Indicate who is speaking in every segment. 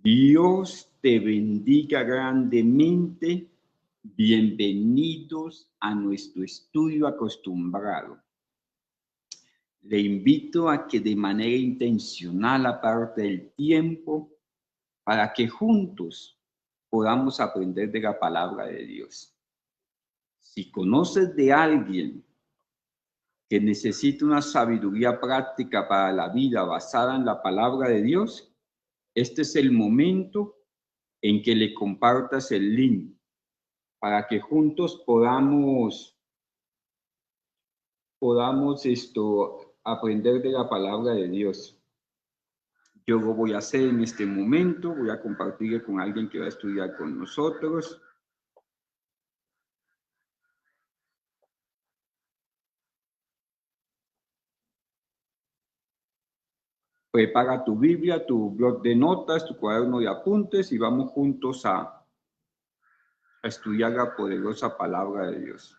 Speaker 1: Dios te bendiga grandemente. Bienvenidos a nuestro estudio acostumbrado. Le invito a que de manera intencional aparte el tiempo para que juntos podamos aprender de la palabra de Dios. Si conoces de alguien que necesita una sabiduría práctica para la vida basada en la palabra de Dios, este es el momento en que le compartas el link para que juntos podamos aprender de la palabra de Dios. Yo lo voy a hacer en este momento, voy a compartir con alguien que va a estudiar con nosotros. Prepara tu Biblia, tu blog de notas, tu cuaderno de apuntes y vamos juntos a estudiar la poderosa palabra de Dios.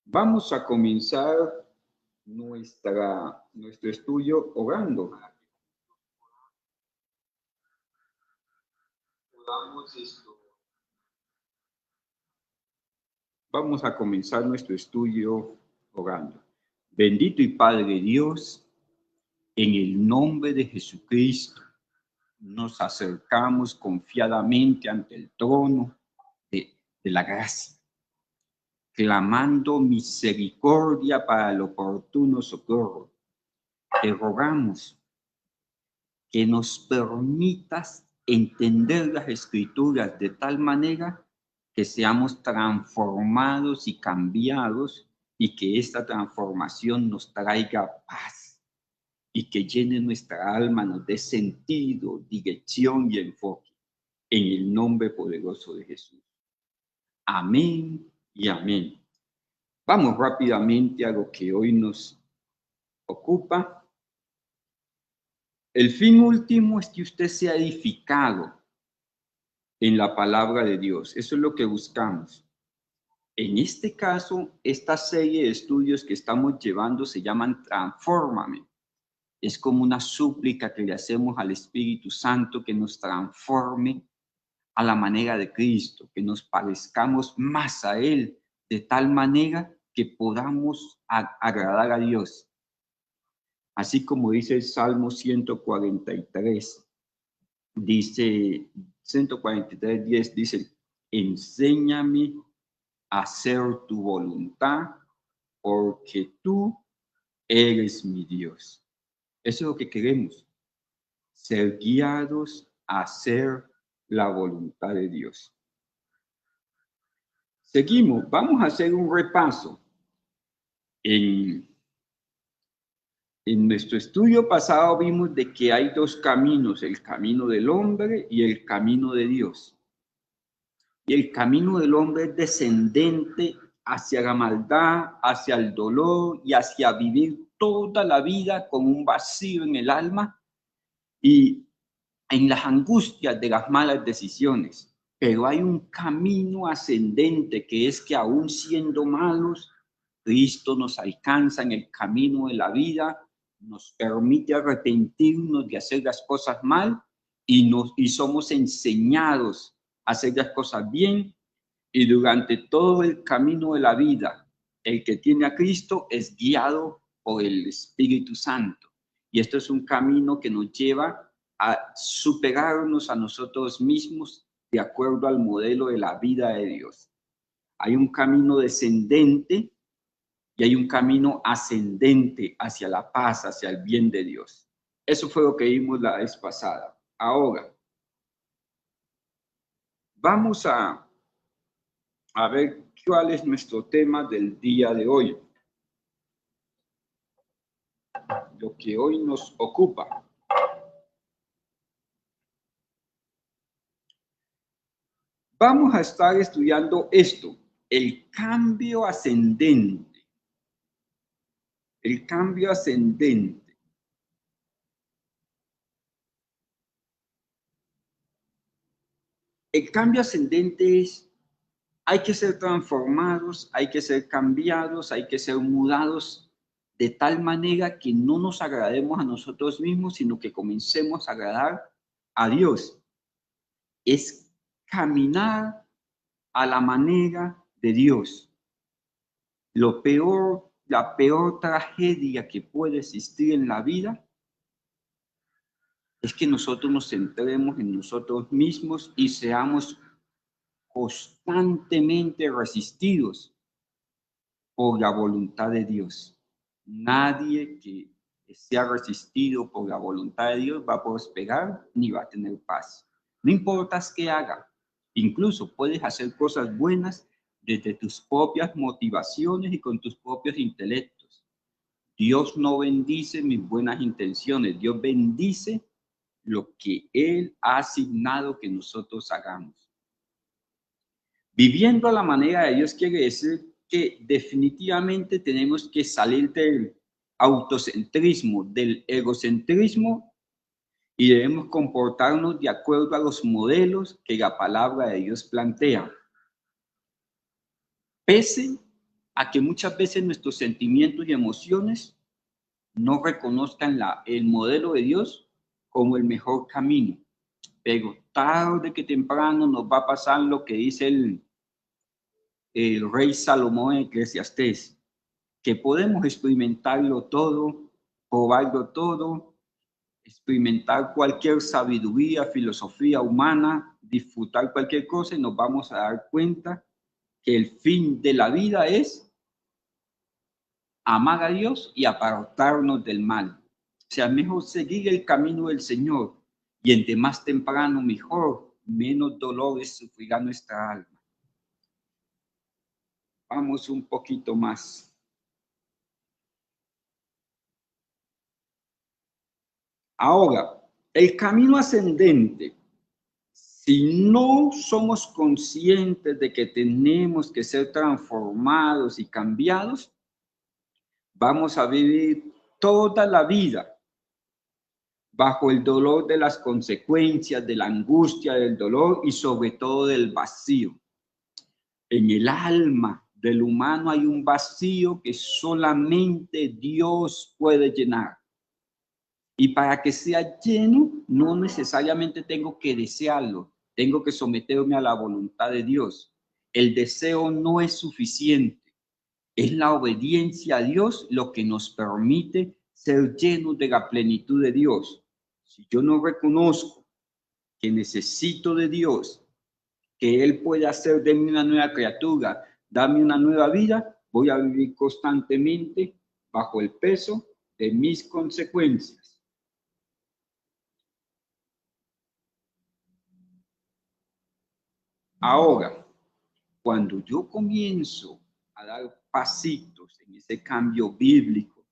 Speaker 1: Vamos a comenzar nuestro estudio orando. Vamos a comenzar nuestro estudio orando. Bendito y Padre Dios, en el nombre de Jesucristo, nos acercamos confiadamente ante el trono de la gracia, clamando misericordia para el oportuno socorro. Te rogamos que nos permitas entender las Escrituras de tal manera que seamos transformados y cambiados y que esta transformación nos traiga paz y que llene nuestra alma, nos dé sentido, dirección y enfoque. En el nombre poderoso de Jesús. Amén y amén. Vamos rápidamente a lo que hoy nos ocupa. El fin último es que usted sea edificado en la palabra de Dios. Eso es lo que buscamos. En este caso, esta serie de estudios que estamos llevando se llaman Transfórmame. Es como una súplica que le hacemos al Espíritu Santo que nos transforme a la manera de Cristo, que nos parezcamos más a Él, de tal manera que podamos agradar a Dios. Así como dice el Salmo 143, dice 143:10, dice, enséñame a hacer tu voluntad, porque tú eres mi Dios. Eso es lo que queremos, ser guiados a hacer la voluntad de Dios. Seguimos, vamos a hacer un repaso. En nuestro estudio pasado vimos de que hay dos caminos, el camino del hombre y el camino de Dios. Y el camino del hombre es descendente hacia la maldad, hacia el dolor y hacia vivir toda la vida con un vacío en el alma y en las angustias de las malas decisiones. Pero hay un camino ascendente que es que aún siendo malos, Cristo nos alcanza en el camino de la vida, nos permite arrepentirnos de hacer las cosas mal y somos enseñados a hacer las cosas bien. Y durante todo el camino de la vida, el que tiene a Cristo es guiado por el Espíritu Santo. Y esto es un camino que nos lleva a superarnos a nosotros mismos de acuerdo al modelo de la vida de Dios. Hay un camino descendente y hay un camino ascendente hacia la paz, hacia el bien de Dios. Eso fue lo que vimos la vez pasada. Ahora, vamos a ver cuál es nuestro tema del día de hoy. Lo que hoy nos ocupa. Vamos a estar estudiando esto, el cambio ascendente. El cambio ascendente. El cambio ascendente es, hay que ser transformados, hay que ser cambiados, hay que ser mudados de tal manera que no nos agrademos a nosotros mismos, sino que comencemos a agradar a Dios. Es caminar a la manera de Dios. La peor tragedia que puede existir en la vida es que nosotros nos centremos en nosotros mismos y seamos constantemente resistidos por la voluntad de Dios. Nadie que sea resistido por la voluntad de Dios va a prosperar ni va a tener paz. No importa qué haga, incluso puedes hacer cosas buenas desde tus propias motivaciones y con tus propios intelectos. Dios no bendice mis buenas intenciones, Dios bendice lo que Él ha asignado que nosotros hagamos. Viviendo a la manera de Dios quiere decir que definitivamente tenemos que salir del autocentrismo, del egocentrismo, y debemos comportarnos de acuerdo a los modelos que la palabra de Dios plantea. Pese a que muchas veces nuestros sentimientos y emociones no reconozcan el modelo de Dios como el mejor camino, pero tarde que temprano nos va a pasar lo que dice el rey Salomón en Eclesiastés, que podemos experimentarlo todo, probarlo todo, experimentar cualquier sabiduría, filosofía humana, disfrutar cualquier cosa y nos vamos a dar cuenta que el fin de la vida es amar a Dios y apartarnos del mal. O sea, mejor seguir el camino del Señor y entre más temprano mejor, menos dolores sufrirá nuestra alma. Vamos un poquito más. Ahora, el camino ascendente, si no somos conscientes de que tenemos que ser transformados y cambiados, vamos a vivir toda la vida bajo el dolor de las consecuencias, de la angustia, del dolor y sobre todo del vacío. En el alma del humano hay un vacío que solamente Dios puede llenar. Y para que sea lleno, no necesariamente tengo que desearlo, tengo que someterme a la voluntad de Dios. El deseo no es suficiente, es la obediencia a Dios lo que nos permite ser llenos de la plenitud de Dios. Si yo no reconozco que necesito de Dios, que Él puede hacer de mí una nueva criatura, darme una nueva vida, voy a vivir constantemente bajo el peso de mis consecuencias. Ahora, cuando yo comienzo a dar pasitos en ese cambio bíblico,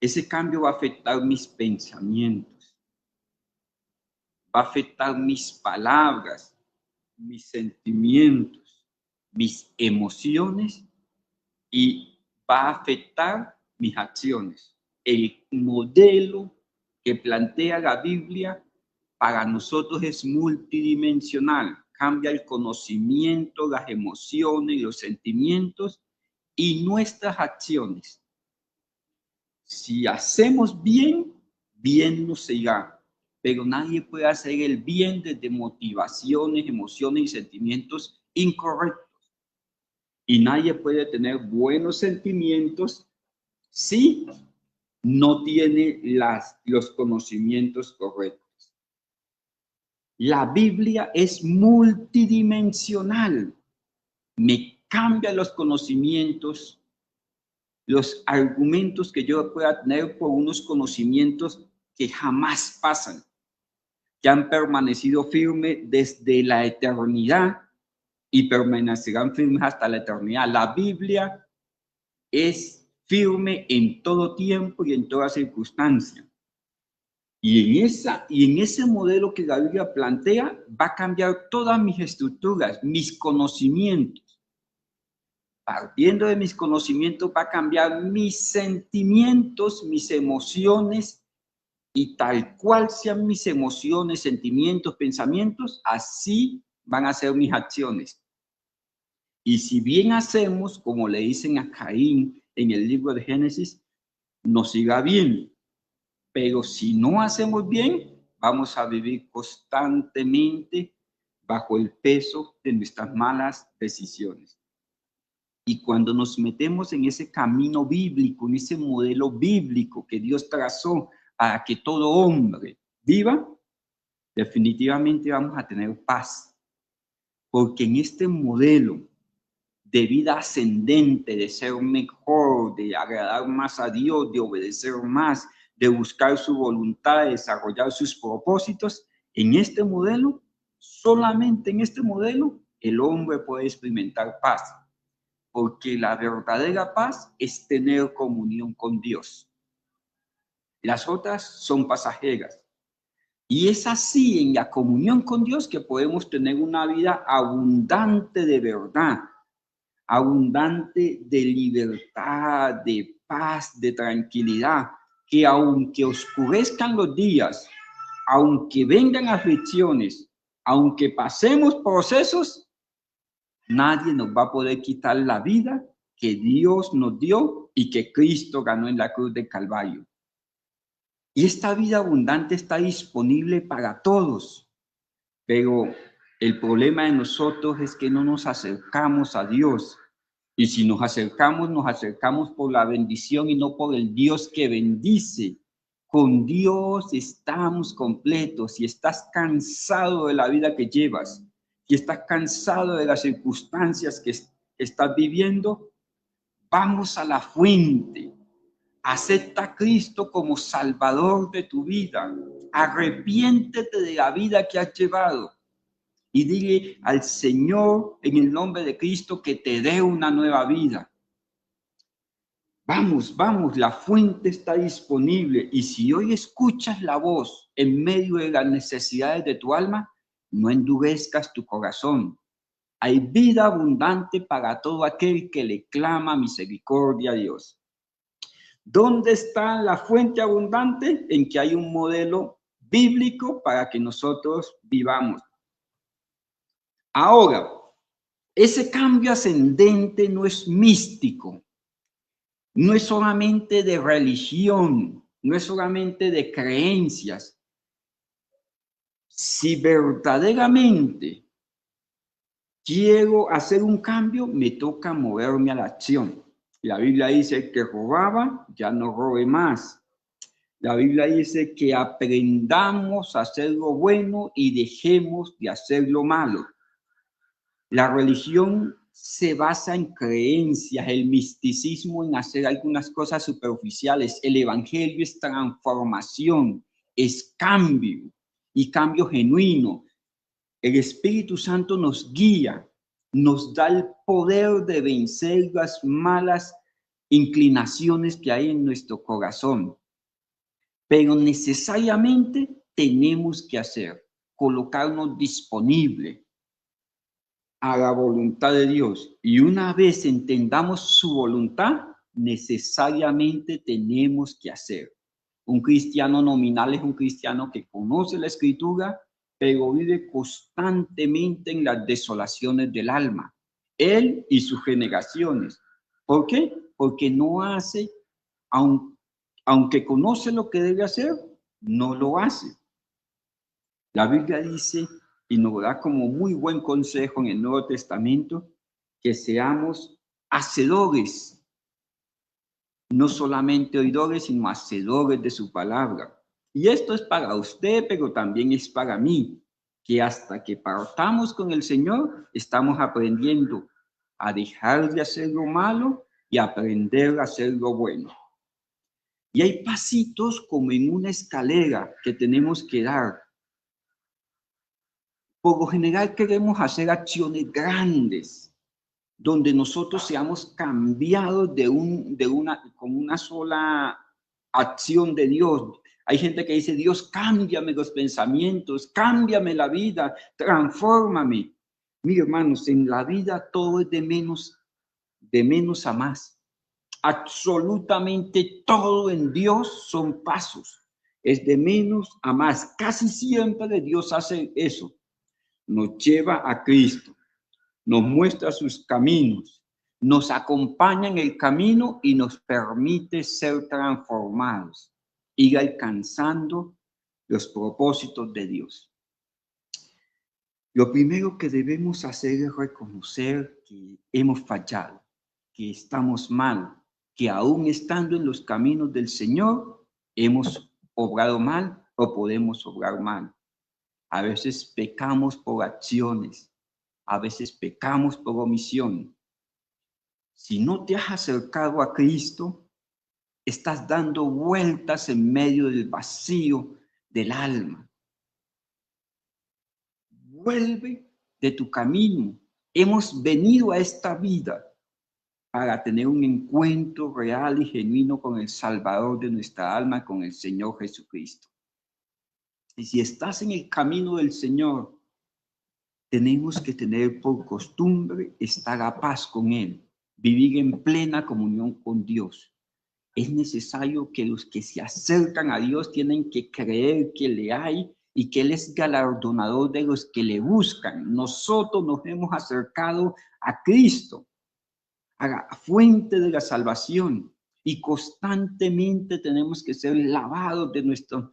Speaker 1: ese cambio va a afectar mis pensamientos, va a afectar mis palabras, mis sentimientos, mis emociones y va a afectar mis acciones. El modelo que plantea la Biblia para nosotros es multidimensional, cambia el conocimiento, las emociones, los sentimientos y nuestras acciones. Si hacemos bien, bien nos irá, pero nadie puede hacer el bien desde motivaciones, emociones y sentimientos incorrectos. Y nadie puede tener buenos sentimientos si no tiene los conocimientos correctos. La Biblia es multidimensional. Me cambia los conocimientos, los argumentos que yo pueda tener por unos conocimientos que jamás pasan, que han permanecido firmes desde la eternidad y permanecerán firmes hasta la eternidad. La Biblia es firme en todo tiempo y en toda circunstancia. Y en ese modelo que la Biblia plantea, va a cambiar todas mis estructuras, mis conocimientos. Partiendo de mis conocimientos, va a cambiar mis sentimientos, mis emociones, y tal cual sean mis emociones, sentimientos, pensamientos, así van a ser mis acciones. Y si bien hacemos, como le dicen a Caín, en el libro de Génesis, nos irá bien. Pero si no hacemos bien, vamos a vivir constantemente bajo el peso de nuestras malas decisiones. Y cuando nos metemos en ese camino bíblico, en ese modelo bíblico que Dios trazó para que todo hombre viva, definitivamente vamos a tener paz. Porque en este modelo de vida ascendente, de ser mejor, de agradar más a Dios, de obedecer más, de buscar su voluntad, de desarrollar sus propósitos, en este modelo, solamente en este modelo, el hombre puede experimentar paz. Porque la verdadera paz es tener comunión con Dios. Las otras son pasajeras. Y es así en la comunión con Dios que podemos tener una vida abundante de verdad, abundante de libertad, de paz, de tranquilidad, que aunque oscurezcan los días, aunque vengan aflicciones, aunque pasemos procesos, nadie nos va a poder quitar la vida que Dios nos dio y que Cristo ganó en la cruz del Calvario. Y esta vida abundante está disponible para todos, pero el problema de nosotros es que no nos acercamos a Dios. Y si nos acercamos por la bendición y no por el Dios que bendice. Con Dios estamos completos. Si estás cansado de la vida que llevas, si estás cansado de las circunstancias que estás viviendo, vamos a la fuente. Acepta a Cristo como Salvador de tu vida. Arrepiéntete de la vida que has llevado. Y dile al Señor en el nombre de Cristo que te dé una nueva vida. Vamos, vamos, la fuente está disponible. Y si hoy escuchas la voz en medio de las necesidades de tu alma, no endurezcas tu corazón. Hay vida abundante para todo aquel que le clama misericordia a Dios. ¿Dónde está la fuente abundante? En que hay un modelo bíblico para que nosotros vivamos. Ahora, ese cambio ascendente no es místico, no es solamente de religión, no es solamente de creencias. Si verdaderamente quiero hacer un cambio, me toca moverme a la acción. La Biblia dice que robaba, ya no robe más. La Biblia dice que aprendamos a hacer lo bueno y dejemos de hacer lo malo. La religión se basa en creencias, el misticismo en hacer algunas cosas superficiales. El evangelio es transformación, es cambio y cambio genuino. El Espíritu Santo nos guía, nos da el poder de vencer las malas inclinaciones que hay en nuestro corazón. Pero necesariamente tenemos que colocarnos disponibles a la voluntad de Dios. Y una vez entendamos su voluntad, necesariamente tenemos que hacer. Un cristiano nominal es un cristiano que conoce la Escritura, pero vive constantemente en las desolaciones del alma. Él y sus generaciones. ¿Por qué? Porque no hace, aunque conoce lo que debe hacer, no lo hace. La Biblia dice, y nos da como muy buen consejo en el Nuevo Testamento, que seamos hacedores, no solamente oidores, sino hacedores de su palabra. Y esto es para usted, pero también es para mí, que hasta que partamos con el Señor, estamos aprendiendo a dejar de hacer lo malo y aprender a hacer lo bueno. Y hay pasitos como en una escalera que tenemos que dar. Por lo general queremos hacer acciones grandes, donde nosotros seamos cambiados con una sola acción de Dios. Hay gente que dice, Dios, cámbiame los pensamientos, cámbiame la vida, transfórmame. Mire, hermanos, en la vida todo es de menos a más. Absolutamente todo en Dios son pasos. Es de menos a más. Casi siempre Dios hace eso. Nos lleva a Cristo, nos muestra sus caminos, nos acompaña en el camino y nos permite ser transformados, ir alcanzando los propósitos de Dios. Lo primero que debemos hacer es reconocer que hemos fallado, que estamos mal, que aún estando en los caminos del Señor, hemos obrado mal o podemos obrar mal. A veces pecamos por acciones, a veces pecamos por omisión. Si no te has acercado a Cristo, estás dando vueltas en medio del vacío del alma. Vuelve de tu camino. Hemos venido a esta vida para tener un encuentro real y genuino con el Salvador de nuestra alma, con el Señor Jesucristo. Y si estás en el camino del Señor, tenemos que tener por costumbre estar a paz con Él, vivir en plena comunión con Dios. Es necesario que los que se acercan a Dios tienen que creer que le hay y que Él es galardonador de los que le buscan. Nosotros nos hemos acercado a Cristo, a la fuente de la salvación, y constantemente tenemos que ser lavados de nuestra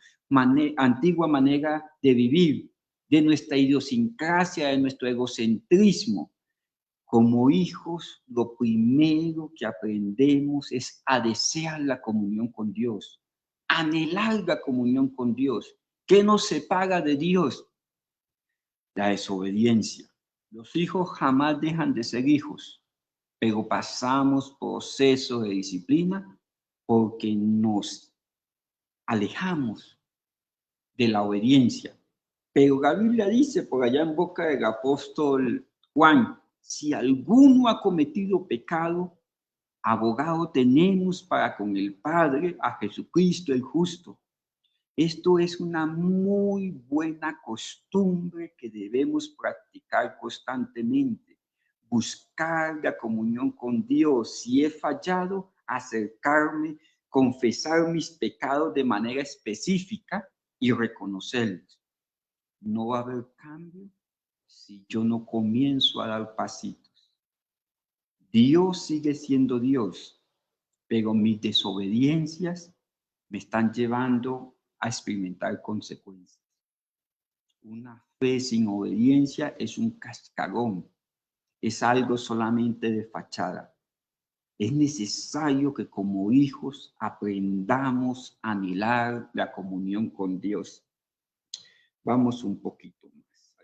Speaker 1: antigua manera de vivir, de nuestra idiosincrasia, de nuestro egocentrismo. Como hijos, lo primero que aprendemos es a desear la comunión con Dios, anhelar la comunión con Dios. ¿Qué nos separa de Dios? La desobediencia. Los hijos jamás dejan de ser hijos, pero pasamos procesos de disciplina porque nos alejamos de la obediencia. Pero la Biblia dice por allá en boca del apóstol Juan: si alguno ha cometido pecado, abogado tenemos para con el Padre, a Jesucristo el justo. Esto es una muy buena costumbre que debemos practicar constantemente. Buscar la comunión con Dios. Si he fallado, acercarme, confesar mis pecados de manera específica y reconocerlos. No va a haber cambio si yo no comienzo a dar pasitos. Dios sigue siendo Dios, pero mis desobediencias me están llevando a experimentar consecuencias. Una fe sin obediencia es un cascarón, es algo solamente de fachada. Es necesario que como hijos aprendamos a anhelar la comunión con Dios. Vamos un poquito más.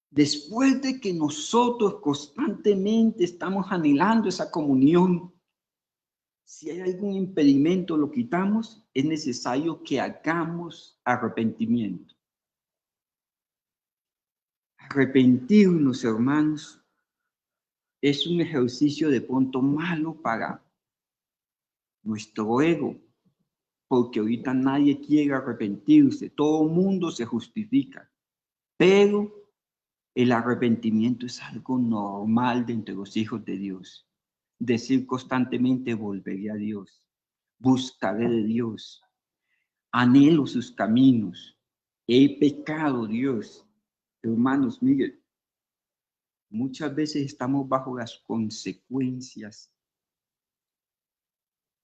Speaker 1: Después de que nosotros constantemente estamos anhelando esa comunión, si hay algún impedimento, lo quitamos, es necesario que hagamos arrepentimiento. Arrepentirnos, hermanos, es un ejercicio de pronto malo para nuestro ego, porque ahorita nadie quiere arrepentirse, todo el mundo se justifica, pero el arrepentimiento es algo normal de entre los hijos de Dios. Decir constantemente: volveré a Dios, buscaré de Dios, anhelo sus caminos, he pecado, Dios. Hermanos, miren, muchas veces estamos bajo las consecuencias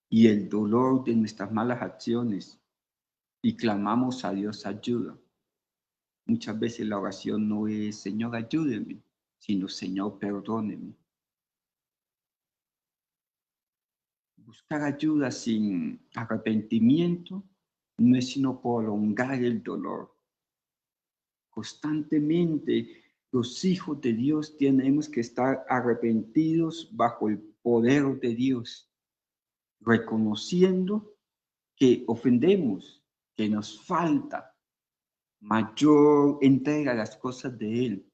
Speaker 1: y el dolor de nuestras malas acciones y clamamos a Dios ayuda. Muchas veces la oración no es Señor ayúdeme, sino Señor perdóneme. Buscar ayuda sin arrepentimiento no es sino prolongar el dolor. Constantemente los hijos de Dios tenemos que estar arrepentidos bajo el poder de Dios, reconociendo que ofendemos, que nos falta mayor entrega a las cosas de Él.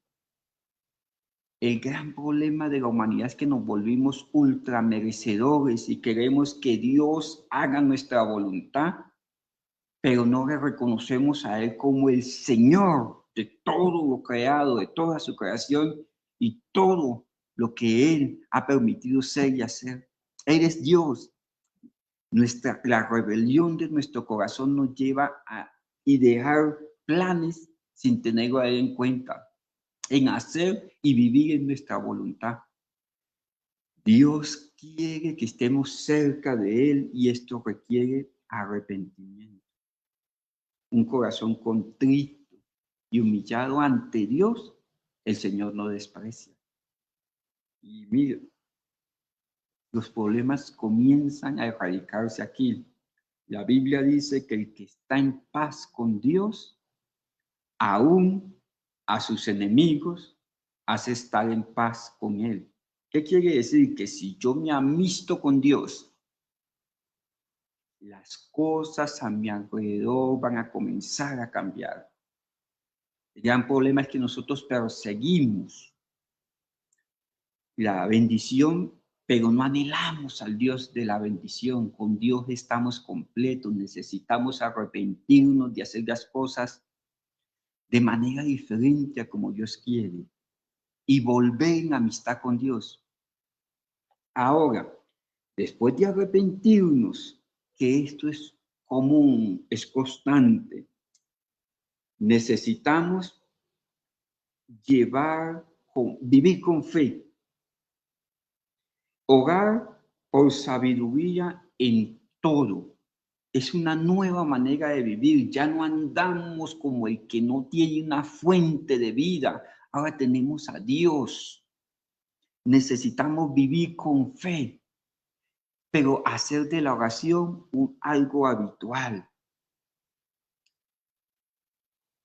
Speaker 1: El gran problema de la humanidad es que nos volvimos ultramerecedores y queremos que Dios haga nuestra voluntad, pero no le reconocemos a Él como el Señor de todo lo creado, de toda su creación y todo lo que Él ha permitido ser y hacer. Él es Dios. La rebelión de nuestro corazón nos lleva a idear planes sin tenerlo a Él en cuenta, en hacer y vivir en nuestra voluntad. Dios quiere que estemos cerca de Él y esto requiere arrepentimiento. Un corazón contrito y humillado ante Dios, el Señor no desprecia. Y mire, los problemas comienzan a erradicarse aquí. La Biblia dice que el que está en paz con Dios, aún a sus enemigos, hace estar en paz con Él. ¿Qué quiere decir? Que si yo me amisto con Dios, las cosas a mi alrededor van a comenzar a cambiar. El gran problema es que nosotros perseguimos la bendición, pero no anhelamos al Dios de la bendición. Con Dios estamos completos, necesitamos arrepentirnos de hacer las cosas de manera diferente a como Dios quiere y volver en amistad con Dios. Ahora, después de arrepentirnos, que esto es común, es constante, necesitamos vivir con fe, orar por sabiduría en todo. Es una nueva manera de vivir. Ya no andamos como el que no tiene una fuente de vida. Ahora tenemos a Dios. Necesitamos vivir con fe, pero hacer de la oración algo habitual.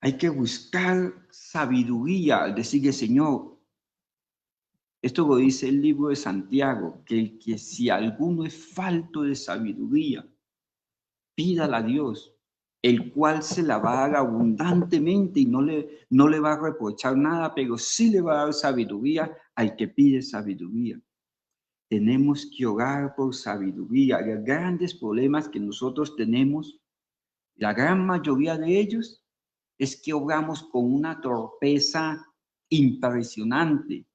Speaker 1: Hay que buscar sabiduría, decirle, Señor, esto lo dice el libro de Santiago, que si alguno es falto de sabiduría, pídala a Dios, el cual se la va a dar abundantemente y no le va a reprochar nada, pero sí le va a dar sabiduría al que pide sabiduría. Tenemos que orar por sabiduría. Los grandes problemas que nosotros tenemos, la gran mayoría de ellos, es que obramos con una torpeza impresionante.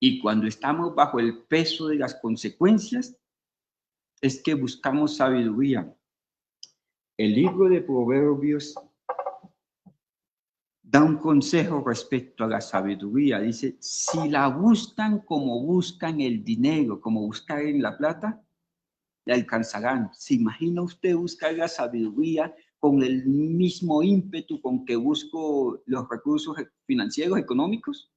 Speaker 1: Y cuando estamos bajo el peso de las consecuencias, es que buscamos sabiduría. El libro de Proverbios da un consejo respecto a la sabiduría. Dice, si la buscan como buscan el dinero, como buscar en la plata, la alcanzarán. ¿Se imagina usted buscar la sabiduría con el mismo ímpetu con que busco los recursos financieros, económicos?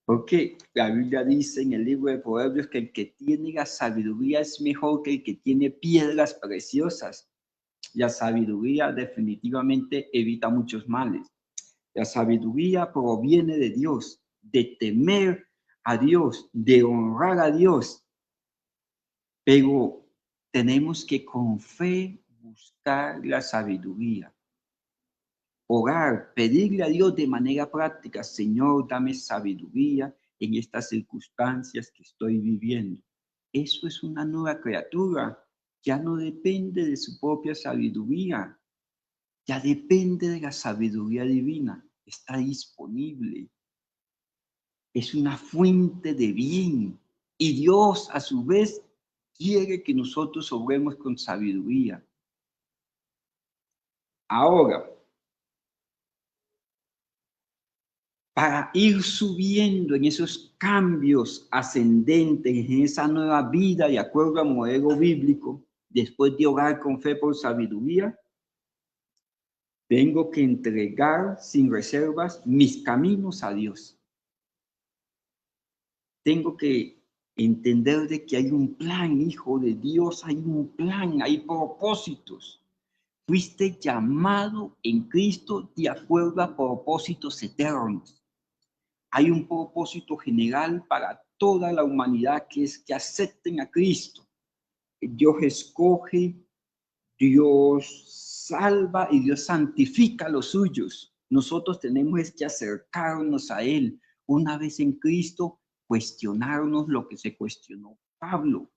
Speaker 1: Porque la Biblia dice en el libro de Proverbios que el que tiene la sabiduría es mejor que el que tiene piedras preciosas. La sabiduría definitivamente evita muchos males. La sabiduría proviene de Dios, de temer a Dios, de honrar a Dios. Pero tenemos que con fe buscar la sabiduría. Orar, pedirle a Dios de manera práctica, Señor, dame sabiduría en estas circunstancias que estoy viviendo. Eso es una nueva criatura. Ya no depende de su propia sabiduría. Ya depende de la sabiduría divina. Está disponible. Es una fuente de bien. Y Dios, a su vez, quiere que nosotros obremos con sabiduría. Ahora, para ir subiendo en esos cambios ascendentes, en esa nueva vida de acuerdo al modelo bíblico, después de orar con fe por sabiduría, tengo que entregar sin reservas mis caminos a Dios. Tengo que entender de que hay un plan, hijo de Dios, hay un plan, hay propósitos. Fuiste llamado en Cristo de acuerdo a propósitos eternos. Hay un propósito general para toda la humanidad que es que acepten a Cristo. Dios escoge, Dios salva y Dios santifica a los suyos. Nosotros tenemos que acercarnos a Él. Una vez en Cristo, cuestionarnos lo que se cuestionó Pablo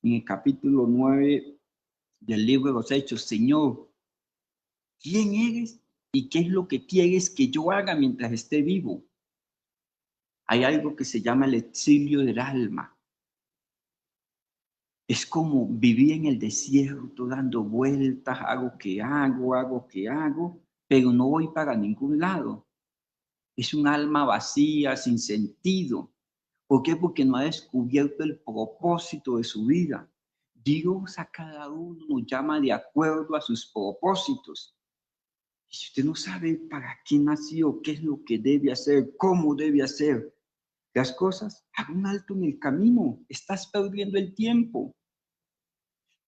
Speaker 1: en el capítulo 9 del libro de los Hechos. Señor, ¿quién eres y qué es lo que quieres que yo haga mientras esté vivo? Hay algo que se llama el exilio del alma. Es como vivir en el desierto dando vueltas, hago que hago, pero no voy para ningún lado. Es un alma vacía, sin sentido. ¿Por qué? Porque no ha descubierto el propósito de su vida. Dios a cada uno nos llama de acuerdo a sus propósitos. Y si usted no sabe para qué nació, qué es lo que debe hacer, cómo debe hacer las cosas, haga un alto en el camino. Estás perdiendo el tiempo.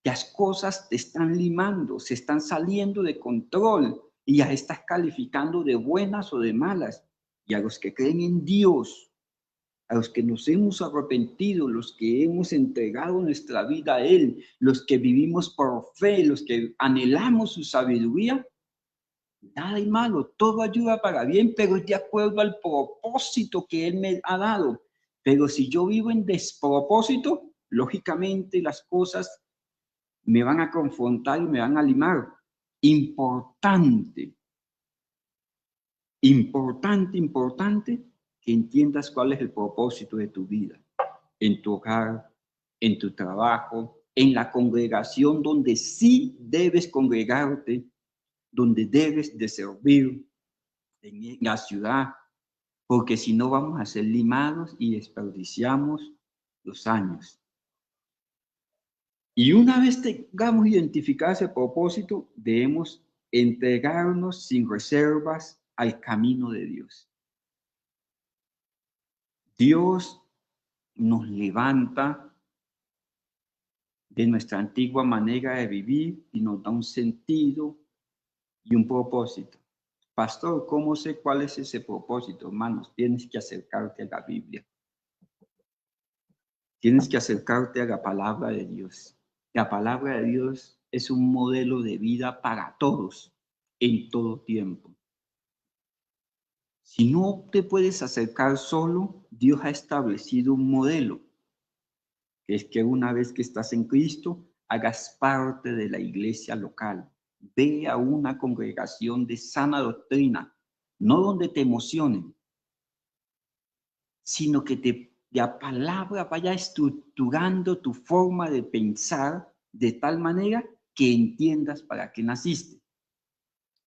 Speaker 1: Las cosas te están limando, se están saliendo de control y ya estás calificando de buenas o de malas. Y a los que creen en Dios, a los que nos hemos arrepentido, los que hemos entregado nuestra vida a Él, los que vivimos por fe, los que anhelamos su sabiduría, nada hay malo, todo ayuda para bien, pero es de acuerdo al propósito que Él me ha dado. Pero si yo vivo en despropósito, lógicamente las cosas me van a confrontar y me van a limar. Importante, importante que entiendas cuál es el propósito de tu vida, en tu hogar, en tu trabajo, en la congregación donde sí debes congregarte, donde debes de servir, en la ciudad, porque si no vamos a ser limados y desperdiciamos los años. Y una vez tengamos identificado ese propósito, debemos entregarnos sin reservas al camino de Dios. Dios nos levanta de nuestra antigua manera de vivir y nos da un sentido y un propósito. Pastor, ¿cómo sé cuál es ese propósito? Hermanos, tienes que acercarte a la Biblia. Tienes que acercarte a la palabra de Dios. La palabra de Dios es un modelo de vida para todos, en todo tiempo. Si no te puedes acercar solo, Dios ha establecido un modelo, que es que una vez que estás en Cristo, hagas parte de la iglesia local. Ve a una congregación de sana doctrina, no donde te emocionen, sino que la palabra vaya estructurando tu forma de pensar de tal manera que entiendas para qué naciste.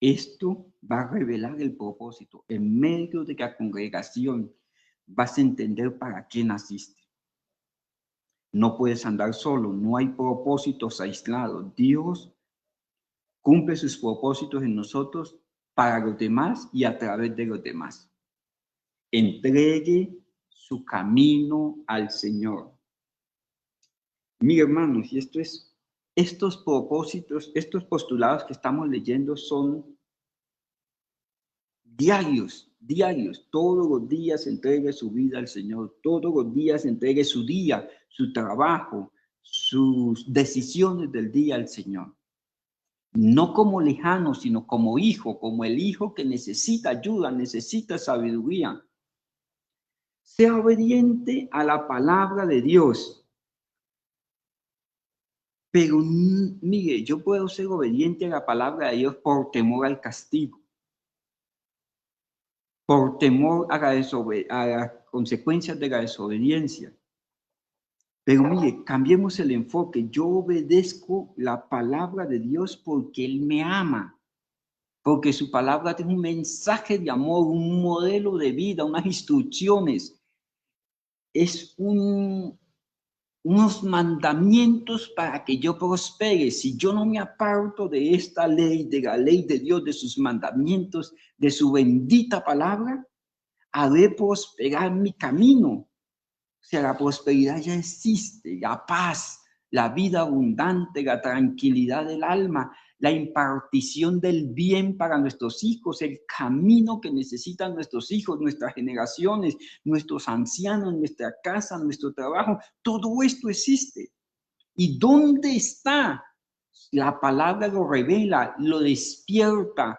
Speaker 1: Esto va a revelar el propósito. En medio de la congregación vas a entender para qué naciste. No puedes andar solo, no hay propósitos aislados. Dios cumple sus propósitos en nosotros para los demás y a través de los demás. Entregue su camino al Señor. Mire, hermanos, y estos propósitos, estos postulados que estamos leyendo son diarios, todos los días entregue su vida al Señor, todos los días entregue su día, su trabajo, sus decisiones del día al Señor. No como lejano, sino como hijo, como el hijo que necesita ayuda, necesita sabiduría. Sea obediente a la palabra de Dios. Pero mire, yo puedo ser obediente a la palabra de Dios por temor al castigo, por temor a las consecuencias de la desobediencia. Pero mire, cambiemos el enfoque. Yo obedezco la palabra de Dios porque Él me ama, porque su palabra tiene un mensaje de amor, un modelo de vida, unas instrucciones. Es unos mandamientos para que yo prospere. Si yo no me aparto de esta ley, de la ley de Dios, de sus mandamientos, de su bendita palabra, haré prosperar mi camino. O sea, la prosperidad ya existe, la paz, la vida abundante, la tranquilidad del alma, la impartición del bien para nuestros hijos, el camino que necesitan nuestros hijos, nuestras generaciones, nuestros ancianos, nuestra casa, nuestro trabajo, todo esto existe. ¿Y dónde está? La palabra lo revela, lo despierta,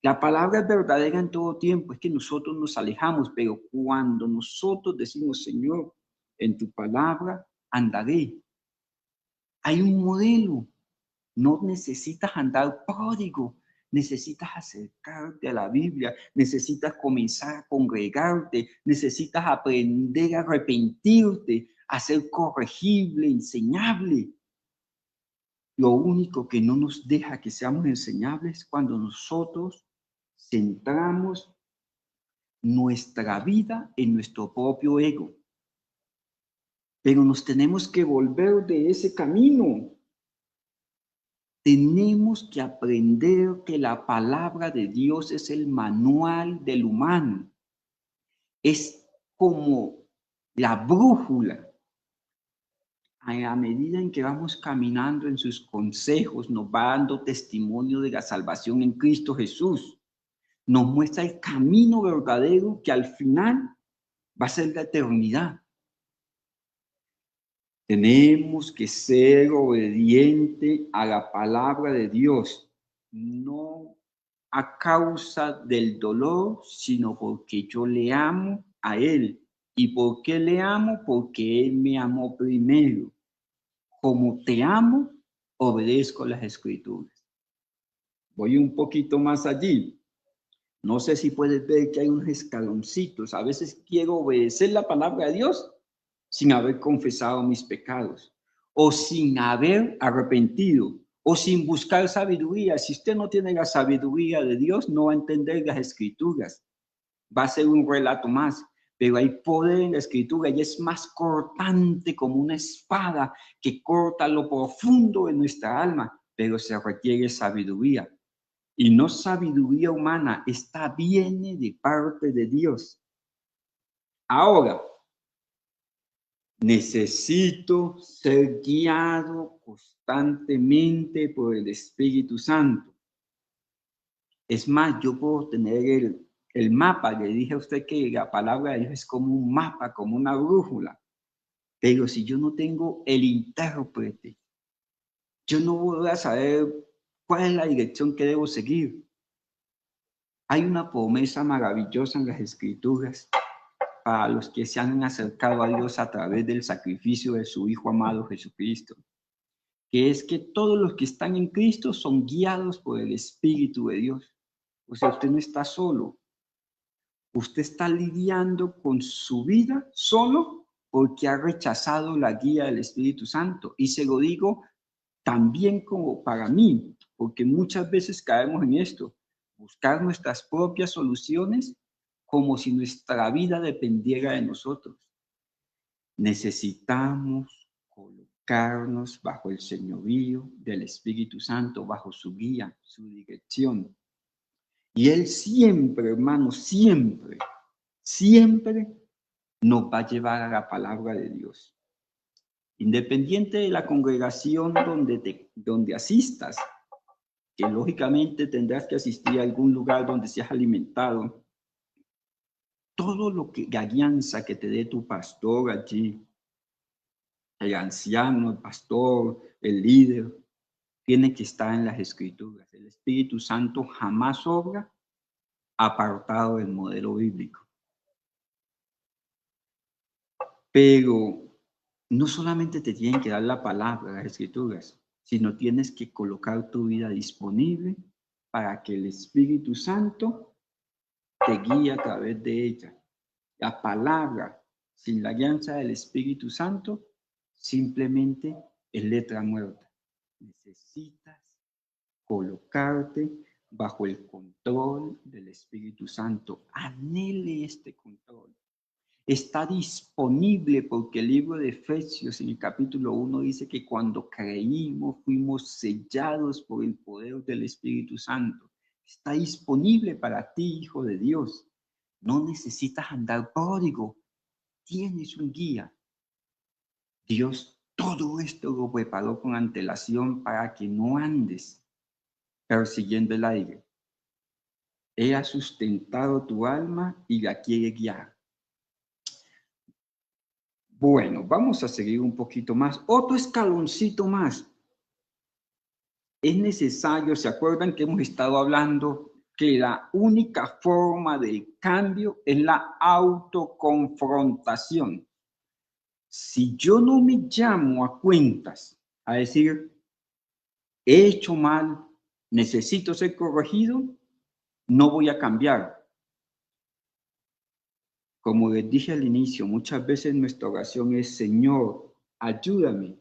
Speaker 1: la palabra es verdadera en todo tiempo. Es que nosotros nos alejamos, pero cuando nosotros decimos, Señor, en tu palabra andaré, hay un modelo. No necesitas andar pródigo, necesitas acercarte a la Biblia, necesitas comenzar a congregarte, necesitas aprender a arrepentirte, a ser corregible, enseñable. Lo único que no nos deja que seamos enseñables cuando nosotros centramos nuestra vida en nuestro propio ego. Pero nos tenemos que volver de ese camino. Tenemos que aprender que la palabra de Dios es el manual del humano. Es como la brújula. A medida en que vamos caminando en sus consejos, nos va dando testimonio de la salvación en Cristo Jesús. Nos muestra el camino verdadero que al final va a ser la eternidad. Tenemos que ser obedientes a la palabra de Dios, no a causa del dolor, sino porque yo le amo a Él. ¿Y por qué le amo? Porque Él me amó primero. Como te amo, obedezco las Escrituras. Voy un poquito más allí. No sé si puedes ver que hay unos escaloncitos. A veces quiero obedecer la palabra de Dios sin haber confesado mis pecados, o sin haber arrepentido, o sin buscar sabiduría. Si usted no tiene la sabiduría de Dios, no va a entender las Escrituras. Va a ser un relato más, pero hay poder en la Escritura y es más cortante como una espada que corta lo profundo de nuestra alma, pero se requiere sabiduría. Y no sabiduría humana, esta viene de parte de Dios. Ahora, necesito ser guiado constantemente por el Espíritu Santo. Es más, yo puedo tener el mapa. Le dije a usted que la palabra de Dios es como un mapa, como una brújula. Pero si yo no tengo el intérprete, yo no voy a saber cuál es la dirección que debo seguir. Hay una promesa maravillosa en las Escrituras para los que se han acercado a Dios a través del sacrificio de su Hijo amado Jesucristo, que es que todos los que están en Cristo son guiados por el Espíritu de Dios. O sea, usted no está solo. Usted está lidiando con su vida solo porque ha rechazado la guía del Espíritu Santo. Y se lo digo también como para mí, porque muchas veces caemos en esto, buscar nuestras propias soluciones como si nuestra vida dependiera de nosotros. Necesitamos colocarnos bajo el señorío del Espíritu Santo, bajo su guía, su dirección. Y Él siempre, hermanos, siempre nos va a llevar a la palabra de Dios. Independiente de la congregación donde asistas, que lógicamente tendrás que asistir a algún lugar donde seas alimentado, todo lo que, la guianza que te dé tu pastor allí, el anciano, el pastor, el líder, tiene que estar en las Escrituras. El Espíritu Santo jamás obra apartado del modelo bíblico. Pero no solamente te tienen que dar la palabra, las Escrituras, sino tienes que colocar tu vida disponible para que el Espíritu Santo te guíe a través de ella. La palabra sin la guianza del Espíritu Santo simplemente es letra muerta. Necesitas colocarte bajo el control del Espíritu Santo. Anhele este control. Está disponible porque el libro de Efesios en el capítulo 1 dice que cuando creímos fuimos sellados por el poder del Espíritu Santo. Está disponible para ti, hijo de Dios. No necesitas andar pródigo. Tienes un guía. Dios todo esto lo preparó con antelación para que no andes persiguiendo el aire. Él ha sustentado tu alma y la quiere guiar. Bueno, vamos a seguir un poquito más. Otro escaloncito más. Es necesario, ¿se acuerdan que hemos estado hablando que la única forma del cambio es la autoconfrontación? Si yo no me llamo a cuentas a decir, he hecho mal, necesito ser corregido, no voy a cambiar. Como les dije al inicio, muchas veces nuestra oración es, Señor, ayúdame,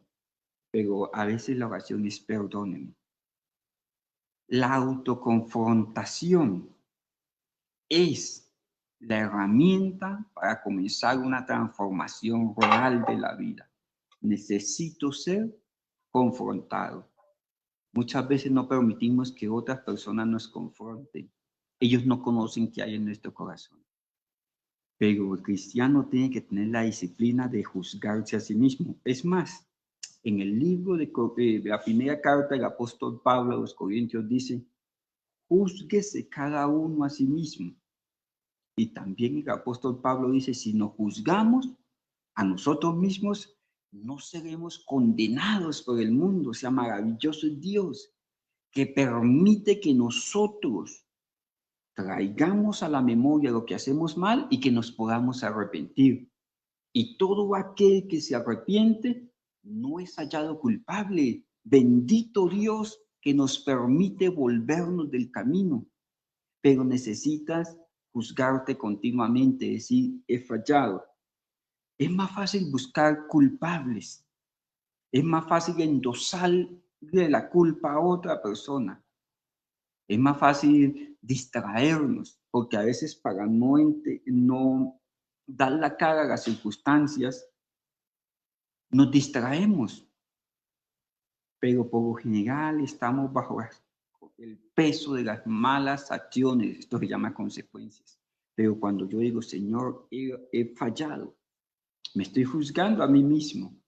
Speaker 1: pero a veces la oración es, perdóneme. La autoconfrontación es la herramienta para comenzar una transformación real de la vida. Necesito ser confrontado. Muchas veces no permitimos que otras personas nos confronten. Ellos no conocen qué hay en nuestro corazón. Pero el cristiano tiene que tener la disciplina de juzgarse a sí mismo. Es más, en el libro de la primera carta del apóstol Pablo a los Corintios dice, júzguese cada uno a sí mismo. Y también el apóstol Pablo dice, si nos juzgamos a nosotros mismos, no seremos condenados por el mundo. O sea, maravilloso es Dios, que permite que nosotros traigamos a la memoria lo que hacemos mal y que nos podamos arrepentir. Y todo aquel que se arrepiente no es hallado culpable. Bendito Dios que nos permite volvernos del camino. Pero necesitas juzgarte continuamente, decir, he fallado. Es más fácil buscar culpables. Es más fácil endosarle la culpa a otra persona. Es más fácil distraernos, porque a veces para no dar la cara a las circunstancias, nos distraemos. Pero por lo general estamos bajo el peso de las malas acciones. Esto se llama consecuencias. Pero cuando yo digo, Señor, he fallado, me estoy juzgando a mí mismo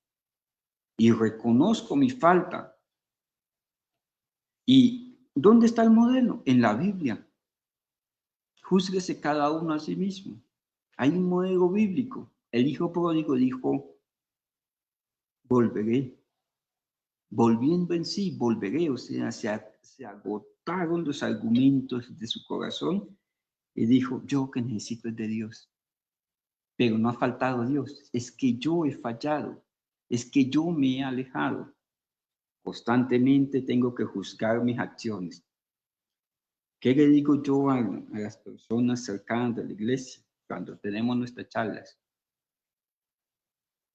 Speaker 1: y reconozco mi falta. ¿Y dónde está el modelo? En la Biblia. Júzguese cada uno a sí mismo. Hay un modelo bíblico. El hijo pródigo dijo, volveré. Volviendo en sí, volveré. O sea, se agotaron los argumentos de su corazón y dijo, yo que necesito es de Dios. Pero no ha faltado Dios. Es que yo he fallado. Es que yo me he alejado. Constantemente tengo que juzgar mis acciones. ¿Qué le digo yo a las personas cercanas de la iglesia cuando tenemos nuestras charlas?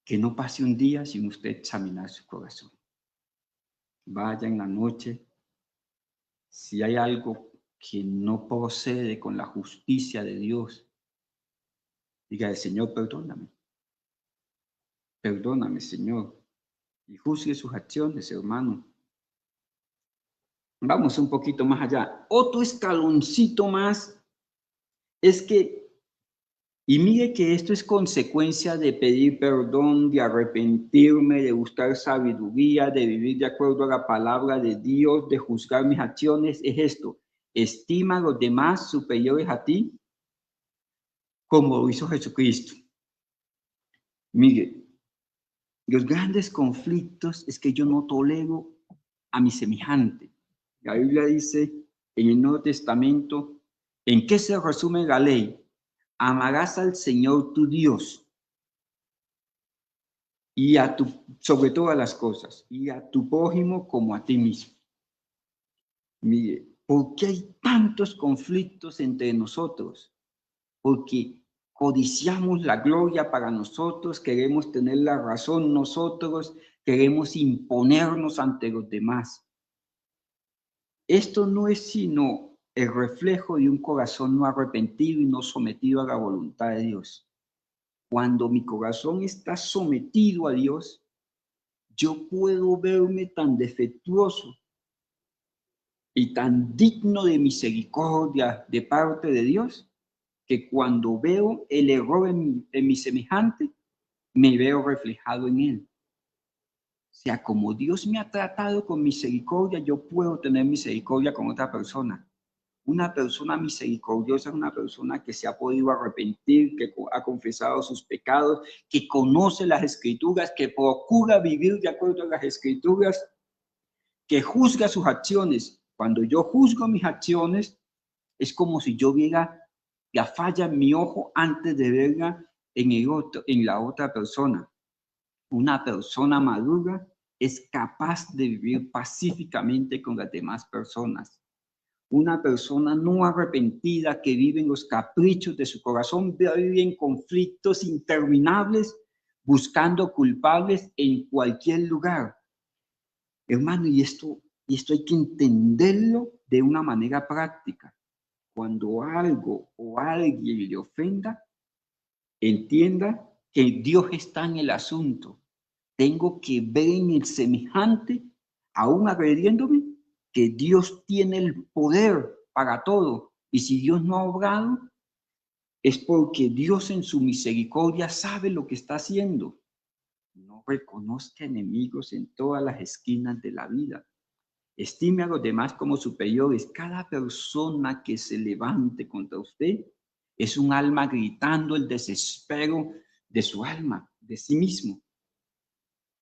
Speaker 1: Que no pase un día sin usted examinar su corazón. Vaya en la noche, si hay algo que no procede con la justicia de Dios, diga al Señor, perdóname. Perdóname, Señor. Y juzgue sus acciones, hermano. Vamos un poquito más allá. Otro escaloncito más es que, y mire que esto es consecuencia de pedir perdón, de arrepentirme, de buscar sabiduría, de vivir de acuerdo a la palabra de Dios, de juzgar mis acciones, es esto. Estima a los demás superiores a ti, como lo hizo Jesucristo. Mire, los grandes conflictos es que yo no tolero a mi semejante. La Biblia dice en el Nuevo Testamento, ¿en qué se resume la ley? Amarás al Señor tu Dios y sobre todas las cosas, y a tu prójimo como a ti mismo. Mire, ¿por qué hay tantos conflictos entre nosotros? Porque codiciamos la gloria para nosotros, queremos tener la razón nosotros, queremos imponernos ante los demás. Esto no es sino el reflejo de un corazón no arrepentido y no sometido a la voluntad de Dios. Cuando mi corazón está sometido a Dios, yo puedo verme tan defectuoso y tan digno de misericordia de parte de Dios, que cuando veo el error en mi semejante, me veo reflejado en él. O sea, como Dios me ha tratado con misericordia, yo puedo tener misericordia con otra persona. Una persona misericordiosa es una persona que se ha podido arrepentir, que ha confesado sus pecados, que conoce las escrituras, que procura vivir de acuerdo a las escrituras, que juzga sus acciones. Cuando yo juzgo mis acciones, es como si yo viera la falla en mi ojo antes de verla en la otra persona. Una persona madura es capaz de vivir pacíficamente con las demás personas. Una persona no arrepentida que vive en los caprichos de su corazón, vive en conflictos interminables, buscando culpables en cualquier lugar. Hermano, y esto hay que entenderlo de una manera práctica. cuando algo o alguien le ofenda, entienda que Dios está en el asunto. Tengo que ver en el semejante, aún agrediéndome, que Dios tiene el poder para todo. Y si Dios no ha obrado, es porque Dios en su misericordia sabe lo que está haciendo. No reconozca enemigos en todas las esquinas de la vida. Estime a los demás como superiores. Cada persona que se levante contra usted es un alma gritando el desespero de su alma, de sí mismo.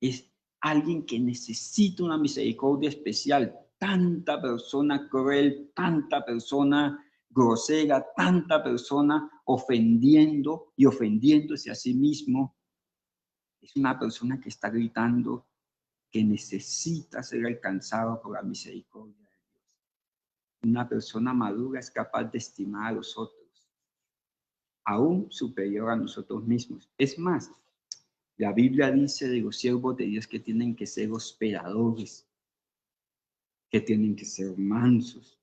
Speaker 1: Es alguien que necesita una misericordia especial. Tanta persona cruel, tanta persona grosera, tanta persona ofendiendo y ofendiéndose a sí mismo. Es una persona que está gritando que necesita ser alcanzado por la misericordia de Dios. Una persona madura es capaz de estimar a los otros, aún superior a nosotros mismos. Es más, la Biblia dice de los siervos de Dios que tienen que ser hospedadores, que tienen que ser mansos.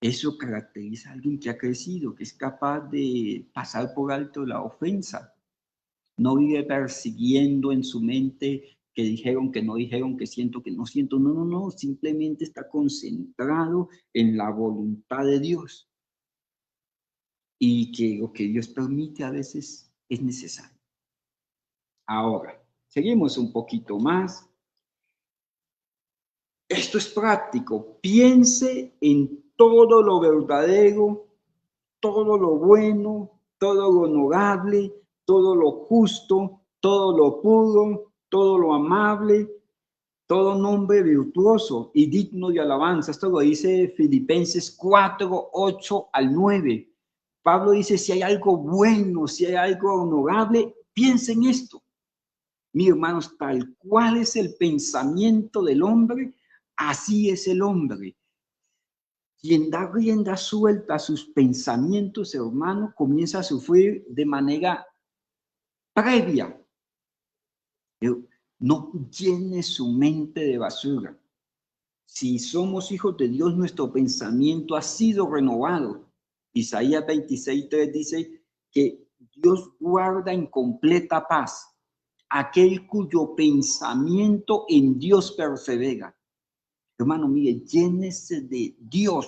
Speaker 1: Eso caracteriza a alguien que ha crecido, que es capaz de pasar por alto la ofensa. No vive persiguiendo en su mente que dijeron, que no dijeron, que siento, que no siento. No, no, no. Simplemente está concentrado en la voluntad de Dios. Y que lo que Dios permite a veces es necesario. Ahora, seguimos un poquito más. Esto es práctico. Piense en todo lo verdadero, todo lo bueno, todo lo honorable, todo lo justo, todo lo puro, todo lo amable, todo nombre virtuoso y digno de alabanza. Esto lo dice Filipenses 4, 8 al 9. Pablo dice, si hay algo bueno, si hay algo honorable, piensa en esto. Mis hermanos, tal cual es el pensamiento del hombre, así es el hombre. Quien da rienda suelta a sus pensamientos, hermano, comienza a sufrir de manera previa. No llene su mente de basura. Si somos hijos de Dios, nuestro pensamiento ha sido renovado. Isaías 26:3 dice que Dios guarda en completa paz aquel cuyo pensamiento en Dios persevera. Hermano, mire, llénese de Dios,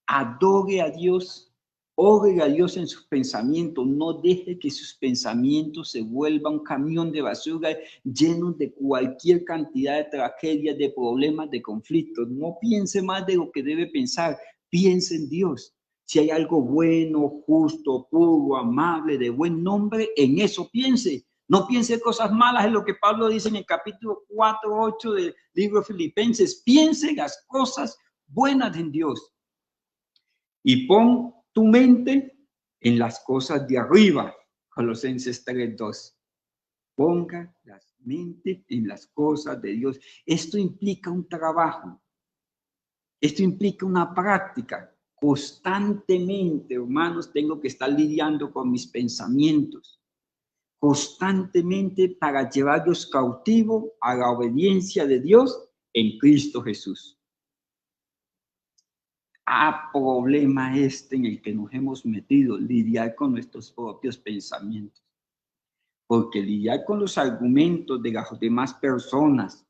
Speaker 1: adore a Dios, ore a Dios en sus pensamientos, no deje que sus pensamientos se vuelvan un camión de basura lleno de cualquier cantidad de tragedias, de problemas, de conflictos. No piense más de lo que debe pensar, piense en Dios. Si hay algo bueno, justo, puro, amable, de buen nombre, en eso piense. No piense cosas malas, es lo que Pablo dice en el capítulo 4, 8 del libro de Filipenses. Piense las cosas buenas en Dios. Y pon tu mente en las cosas de arriba, Colosenses 3:2. Ponga la mente en las cosas de Dios. Esto implica un trabajo. Esto implica una práctica. Constantemente, hermanos, tengo que estar lidiando con mis pensamientos. Constantemente para llevarlos cautivos a la obediencia de Dios en Cristo Jesús. Problema en el que nos hemos metido, lidiar con nuestros propios pensamientos. Porque lidiar con los argumentos de las demás personas,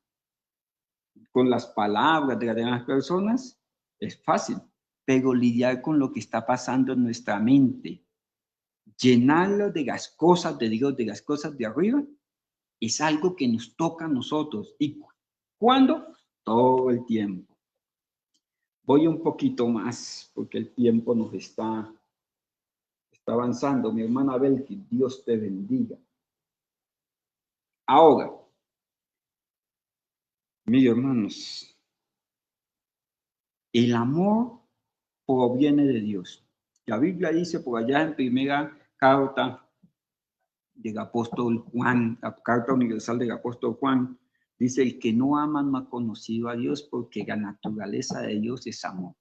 Speaker 1: con las palabras de las demás personas, es fácil. Pero lidiar con lo que está pasando en nuestra mente, llenarlo de las cosas de Dios, de las cosas de arriba, es algo que nos toca a nosotros. ¿Y cuándo? Todo el tiempo. Voy un poquito más porque el tiempo nos está avanzando. Mi hermana Belki, Dios te bendiga. Ahora, mis hermanos, el amor proviene de Dios. La Biblia dice por allá en primera carta del apóstol Juan, la carta universal del apóstol Juan, dice, el que no ama no ha conocido a Dios porque la naturaleza de Dios es amor.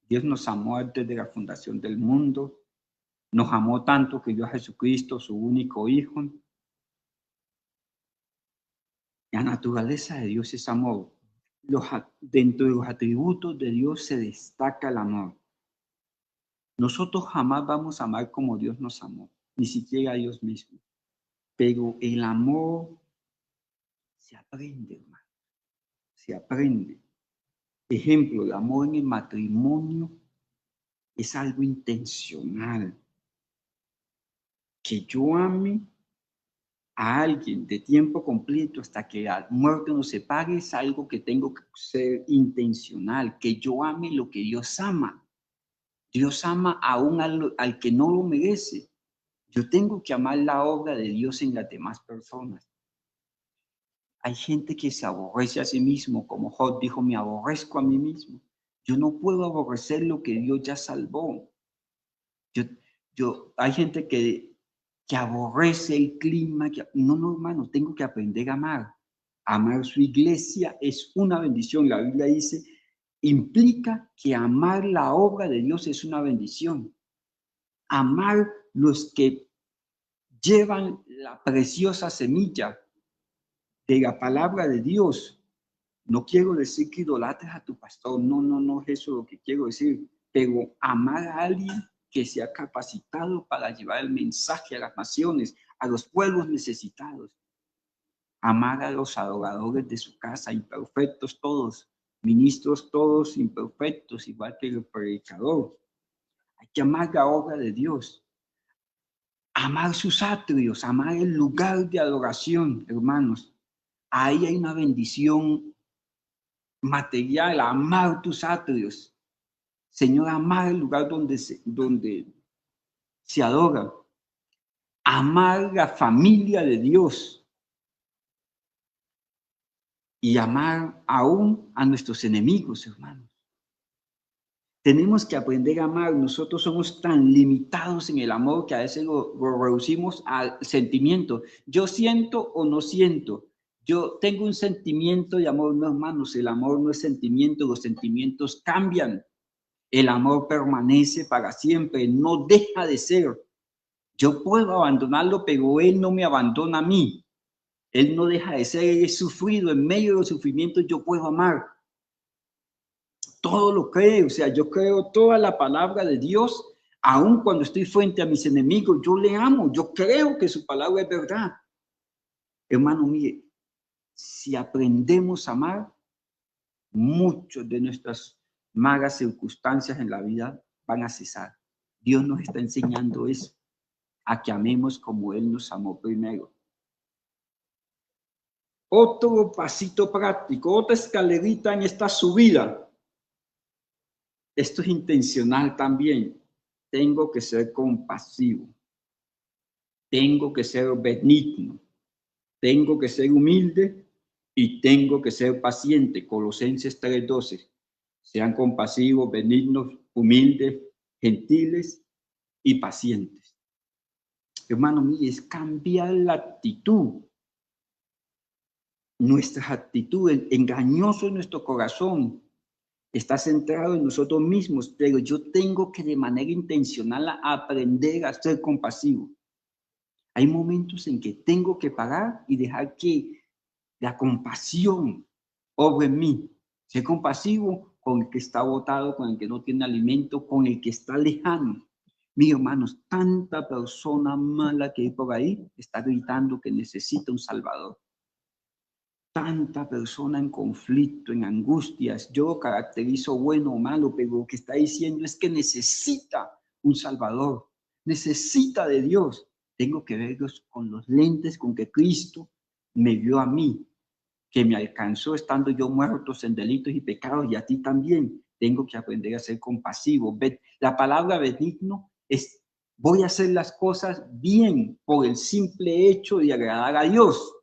Speaker 1: Dios nos amó antes de la fundación del mundo, nos amó tanto que dio a Jesucristo, su único Hijo. La naturaleza de Dios es amor. dentro de los atributos de Dios se destaca el amor. Nosotros jamás vamos a amar como Dios nos amó, ni siquiera a Dios mismo. Pero el amor se aprende, hermano. Se aprende. Ejemplo, el amor en el matrimonio es algo intencional. Que yo ame a alguien de tiempo completo hasta que la muerte nos separe es algo que tengo que ser intencional. Que yo ame lo que Dios ama. Dios ama aún al que no lo merece. Yo tengo que amar la obra de Dios en las demás personas. Hay gente que se aborrece a sí mismo, como Job dijo, me aborrezco a mí mismo. Yo no puedo aborrecer lo que Dios ya salvó. Hay gente que aborrece el clima. No, hermano, tengo que aprender a amar. Amar su iglesia es una bendición. La Biblia dice, implica que amar la obra de Dios es una bendición. Amar los que llevan la preciosa semilla de la palabra de Dios. No quiero decir que idolatres a tu pastor, no es eso lo que quiero decir, pero amar a alguien que se ha capacitado para llevar el mensaje a las naciones, a los pueblos necesitados. Amar a los adoradores de su casa, imperfectos todos, ministros todos imperfectos, igual que el predicador. Hay que amar la obra de Dios. Amar sus atrios, amar el lugar de adoración, hermanos. Ahí hay una bendición material, amar tus atrios. Señor, amar el lugar donde se adora. Amar la familia de Dios. Y amar aún a nuestros enemigos, hermanos. Tenemos que aprender a amar. Nosotros somos tan limitados en el amor que a veces lo reducimos al sentimiento. Yo siento o no siento. Yo tengo un sentimiento de amor. No, hermanos, el amor no es sentimiento. Los sentimientos cambian. El amor permanece para siempre. No deja de ser. Yo puedo abandonarlo, pero Él no me abandona a mí. Él no deja de ser. Él es sufrido. En medio de los sufrimientos yo puedo amar. Todo lo creo, o sea, yo creo toda la palabra de Dios, aun cuando estoy frente a mis enemigos, yo le amo, yo creo que su palabra es verdad. Hermano, mire, si aprendemos a amar, muchas de nuestras malas circunstancias en la vida van a cesar. Dios nos está enseñando eso, a que amemos como Él nos amó primero. Otro pasito práctico, otra escalerita en esta subida. Esto es intencional también. Tengo que ser compasivo. Tengo que ser benigno. Tengo que ser humilde y tengo que ser paciente. Colosenses 3:12. Sean compasivos, benignos, humildes, gentiles y pacientes. Hermano mío, es cambiar la actitud. Nuestras actitudes, engañoso en nuestro corazón. Está centrado en nosotros mismos, pero yo tengo que de manera intencional aprender a ser compasivo. Hay momentos en que tengo que parar y dejar que la compasión obre en mí. Ser compasivo con el que está botado, con el que no tiene alimento, con el que está lejano. Mis hermanos, tanta persona mala que hay por ahí está gritando que necesita un Salvador. Tanta persona en conflicto, en angustias. Yo lo caracterizo bueno o malo, pero lo que está diciendo es que necesita un Salvador, necesita de Dios. Tengo que verlos con los lentes con que Cristo me vio a mí, que me alcanzó estando yo muertos en delitos y pecados, y a ti también. Tengo que aprender a ser compasivo. La palabra benigno es, voy a hacer las cosas bien por el simple hecho de agradar a Dios.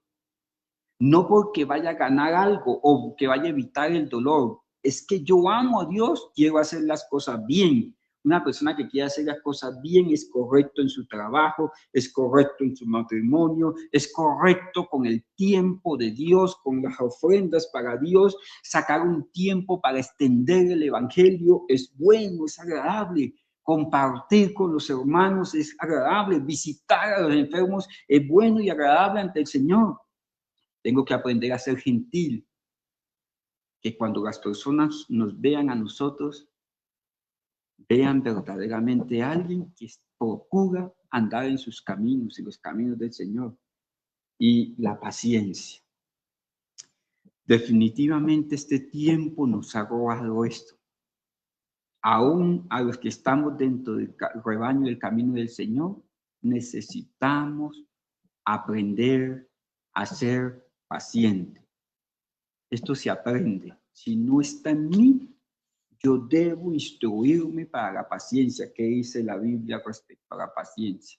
Speaker 1: No porque vaya a ganar algo o que vaya a evitar el dolor. Es que yo amo a Dios, quiero hacer las cosas bien. Una persona que quiere hacer las cosas bien es correcto en su trabajo, es correcto en su matrimonio, es correcto con el tiempo de Dios, con las ofrendas para Dios. Sacar un tiempo para extender el evangelio es bueno, es agradable. Compartir con los hermanos es agradable. Visitar a los enfermos es bueno y agradable ante el Señor. Tengo que aprender a ser gentil. que cuando las personas nos vean a nosotros, vean verdaderamente a alguien que procura andar en sus caminos, en los caminos del Señor. Y la paciencia. Definitivamente este tiempo nos ha robado esto. Aún a los que estamos dentro del rebaño del camino del Señor, necesitamos aprender a ser paciente. Esto se aprende. Si no está en mí, yo debo instruirme para la paciencia. ¿Qué dice la Biblia respecto a la paciencia?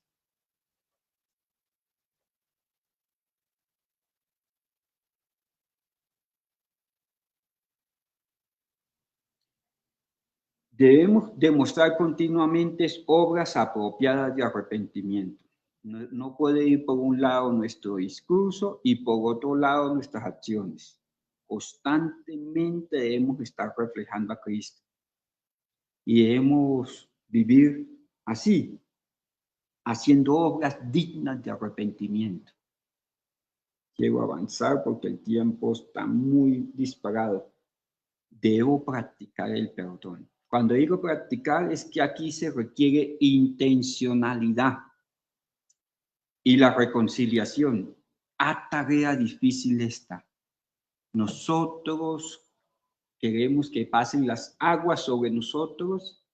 Speaker 1: Debemos demostrar continuamente obras apropiadas de arrepentimiento. No puede ir por un lado nuestro discurso y por otro lado nuestras acciones. Constantemente debemos estar reflejando a Cristo y debemos vivir así, haciendo obras dignas de arrepentimiento. Quiero avanzar porque el tiempo está muy disparado. Debo practicar el perdón. Cuando digo practicar es que aquí se requiere intencionalidad y la reconciliación. A tarea difícil esta. Nosotros queremos que pasen las aguas sobre nosotros,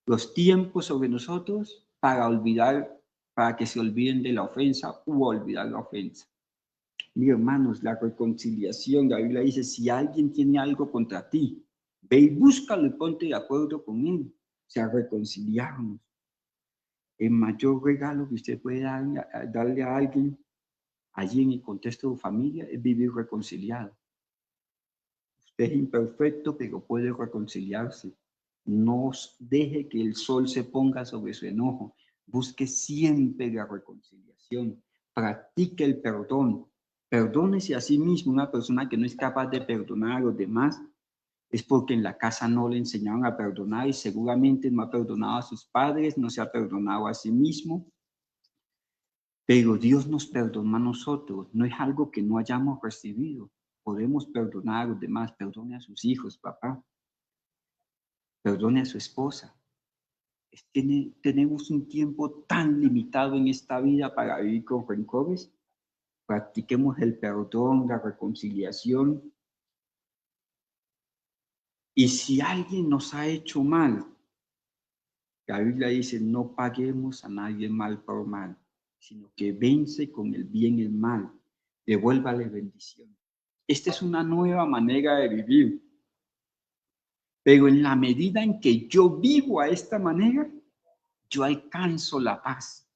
Speaker 1: los tiempos sobre nosotros, para que se olviden de la ofensa u olvidar la ofensa. Mis hermanos, la reconciliación, la Biblia dice, si alguien tiene algo contra ti, ve y búscalo y ponte de acuerdo con él. O sea, reconciliarnos. El mayor regalo que usted puede darle a alguien allí en el contexto de familia es vivir reconciliado. Usted es imperfecto, pero puede reconciliarse. No deje que el sol se ponga sobre su enojo. Busque siempre la reconciliación. Practique el perdón. Perdónese a sí mismo. Una persona que no es capaz de perdonar a los demás es porque en la casa no le enseñaron a perdonar y seguramente no ha perdonado a sus padres, no se ha perdonado a sí mismo. Pero Dios nos perdonó a nosotros. No es algo que no hayamos recibido. Podemos perdonar a los demás. Perdone a sus hijos, papá. Perdone a su esposa. Tenemos un tiempo tan limitado en esta vida para vivir con rencores. Practiquemos el perdón, la reconciliación. Y si alguien nos ha hecho mal, la Biblia dice, no paguemos a nadie mal por mal, sino que vence con el bien el mal. Devuélvale bendición. Esta es una nueva manera de vivir. Pero en la medida en que yo vivo a esta manera, yo alcanzo la paz.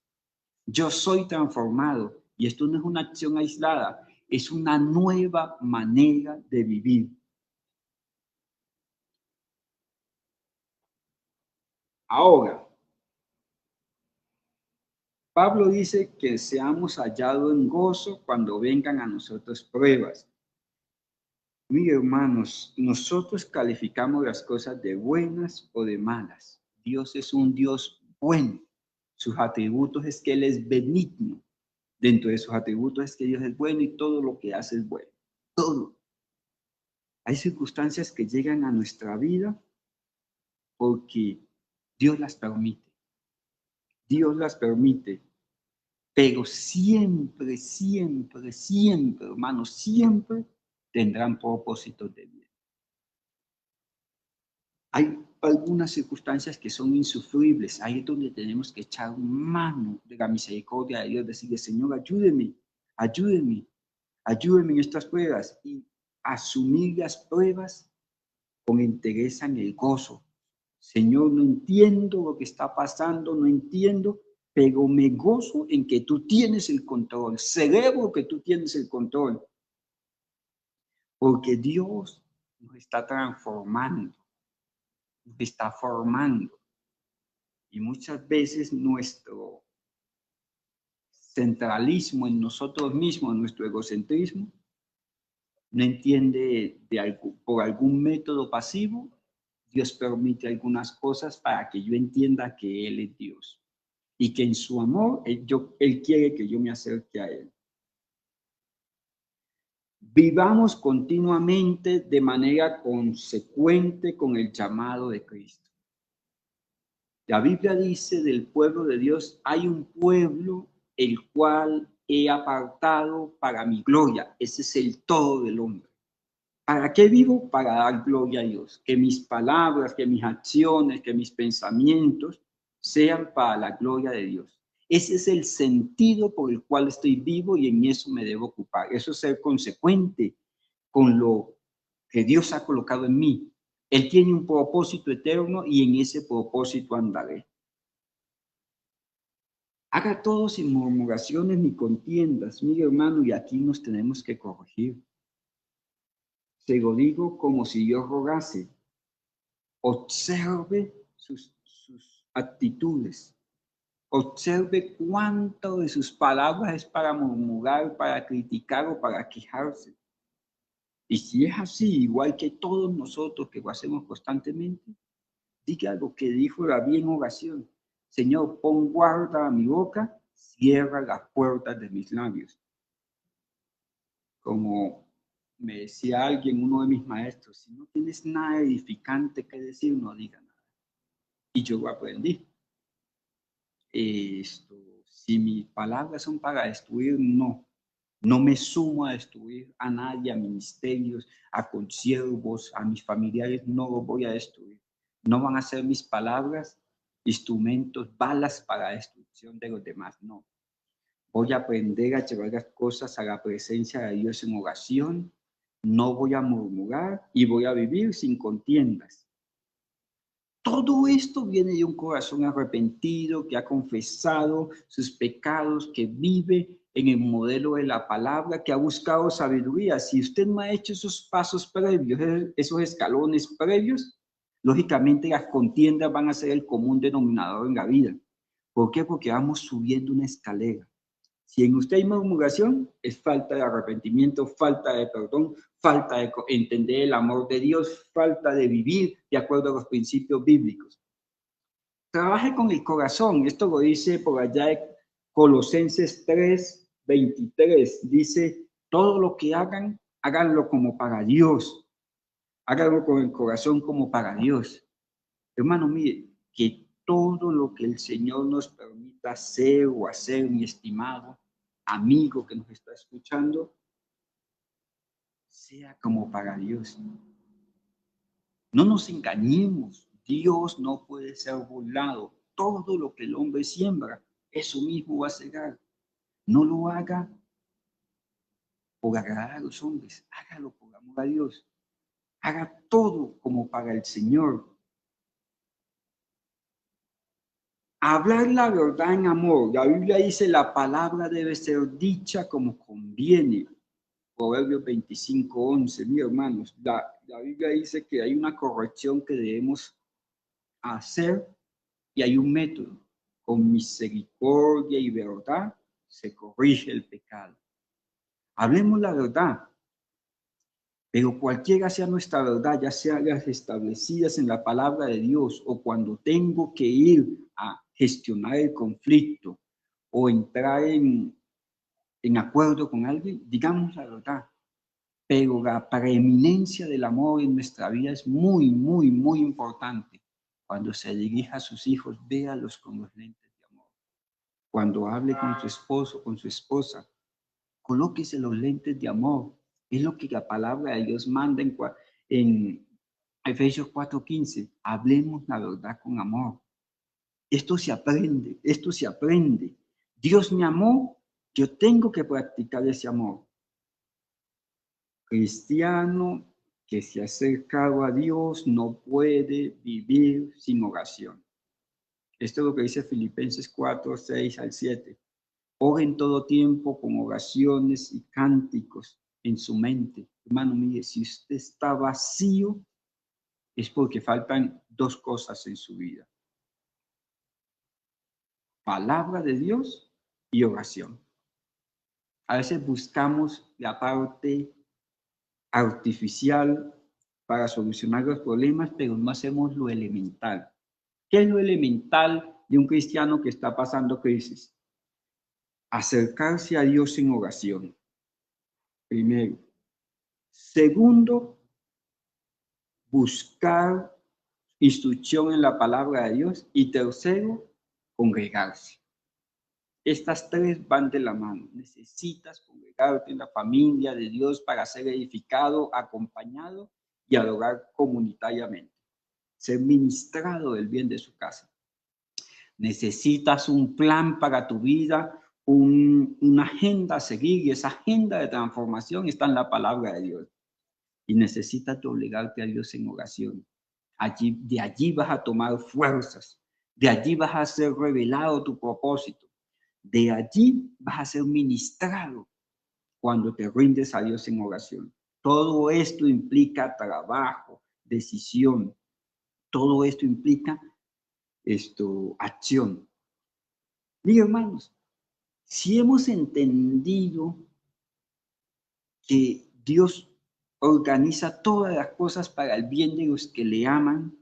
Speaker 1: Yo soy transformado. Y esto no es una acción aislada, es una nueva manera de vivir. Ahora, Pablo dice que seamos hallados en gozo cuando vengan a nosotros pruebas. Mis hermanos, nosotros calificamos las cosas de buenas o de malas. Dios es un Dios bueno. Sus atributos es que Él es benigno. Dentro de sus atributos es que Dios es bueno y todo lo que hace es bueno. Todo. Hay circunstancias que llegan a nuestra vida porque Dios las permite. Dios las permite. Pero siempre, siempre, siempre, hermanos, siempre tendrán propósitos de bien. Hay algunas circunstancias que son insufribles. Ahí es donde tenemos que echar mano de la misericordia de Dios, decirle, Señor, ayúdeme, ayúdeme, ayúdeme en estas pruebas y asumir las pruebas con interés en el gozo. Señor, no entiendo lo que está pasando, no entiendo, pero me gozo en que tú tienes el control. Celebro que tú tienes el control. Porque Dios nos está transformando, nos está formando. Y muchas veces nuestro centralismo en nosotros mismos, nuestro egocentrismo, no entiende por algún método pasivo, Dios permite algunas cosas para que yo entienda que Él es Dios y que en su amor Él quiere que yo me acerque a Él. Vivamos continuamente de manera consecuente con el llamado de Cristo. La Biblia dice del pueblo de Dios, hay un pueblo el cual he apartado para mi gloria. Ese es el todo del hombre. ¿Para qué vivo? Para dar gloria a Dios. Que mis palabras, que mis acciones, que mis pensamientos sean para la gloria de Dios. Ese es el sentido por el cual estoy vivo y en eso me debo ocupar. Eso es ser consecuente con lo que Dios ha colocado en mí. Él tiene un propósito eterno y en ese propósito andaré. Haga todo sin murmuraciones ni contiendas, mi hermano, y aquí nos tenemos que corregir. Se lo digo como si yo rogase. Observe sus actitudes. Observe cuánto de sus palabras es para murmurar, para criticar o para quejarse. Y si es así, igual que todos nosotros que lo hacemos constantemente, diga lo que dijo David en oración. Señor, pon guarda a mi boca, cierra las puertas de mis labios. Como me decía alguien, uno de mis maestros, si no tienes nada edificante que decir, no diga nada. Y yo lo aprendí. Si mis palabras son para destruir, no me sumo a destruir a nadie, a ministerios, a consiervos, a mis familiares, no los voy a destruir. No van a ser mis palabras instrumentos, balas para destrucción de los demás, no. Voy a aprender a llevar las cosas a la presencia de Dios en oración, no voy a murmurar y voy a vivir sin contiendas. Todo esto viene de un corazón arrepentido que ha confesado sus pecados, que vive en el modelo de la palabra, que ha buscado sabiduría. Si usted no ha hecho esos pasos previos, esos escalones previos, lógicamente las contiendas van a ser el común denominador en la vida. ¿Por qué? Porque vamos subiendo una escalera. Si en usted hay murmuración, es falta de arrepentimiento, falta de perdón, falta de entender el amor de Dios, falta de vivir de acuerdo a los principios bíblicos. Trabaje con el corazón. Esto lo dice por allá de Colosenses 3:23. Dice, todo lo que hagan, háganlo como para Dios. Háganlo con el corazón como para Dios. Hermano, mire, que todo lo que el Señor nos permita hacer o hacer, mi estimado amigo que nos está escuchando, sea como para Dios. No nos engañemos, Dios no puede ser burlado. Todo lo que el hombre siembra, eso mismo va a cegar. No lo haga por agradar a los hombres, hágalo por amor a Dios. Haga todo como para el Señor. Hablar la verdad en amor. La Biblia dice la palabra debe ser dicha como conviene. Proverbios 25:11. Mi hermanos, la Biblia dice que hay una corrección que debemos hacer y hay un método. Con misericordia y verdad se corrige el pecado. Hablemos la verdad, pero cualquiera sea nuestra verdad, ya sea las establecidas en la palabra de Dios o cuando tengo que ir a gestionar el conflicto o entrar en acuerdo con alguien, digamos la verdad. Pero la preeminencia del amor en nuestra vida es muy, muy, muy importante. Cuando se dirija a sus hijos, véalos con los lentes de amor. Cuando hable con su esposo, con su esposa, colóquese los lentes de amor. Es lo que la palabra de Dios manda en Efesios 4:15. Hablemos la verdad con amor. Esto se aprende, esto se aprende. Dios me amó, yo tengo que practicar ese amor. Cristiano que se ha acercado a Dios no puede vivir sin oración. Esto es lo que dice Filipenses 4:6-7. Oren todo tiempo con oraciones y cánticos en su mente. Hermano, mire, si usted está vacío, es porque faltan dos cosas en su vida: palabra de Dios y oración. A veces buscamos la parte artificial para solucionar los problemas, pero no hacemos lo elemental. ¿Qué es lo elemental de un cristiano que está pasando crisis? Acercarse a Dios en oración. Primero. Segundo, buscar instrucción en la palabra de Dios. Y tercero, congregarse. Estas tres van de la mano. Necesitas congregarte en la familia de Dios para ser edificado, acompañado y adorar comunitariamente. Ser ministrado del bien de su casa. Necesitas un plan para tu vida, una agenda a seguir, y esa agenda de transformación está en la palabra de Dios. Y necesitas obligarte a Dios en oración. De allí vas a tomar fuerzas, de allí vas a ser revelado tu propósito, de allí vas a ser ministrado cuando te rindes a Dios en oración. Todo esto implica trabajo, decisión, todo esto implica acción. Mis hermanos, si hemos entendido que Dios organiza todas las cosas para el bien de los que le aman,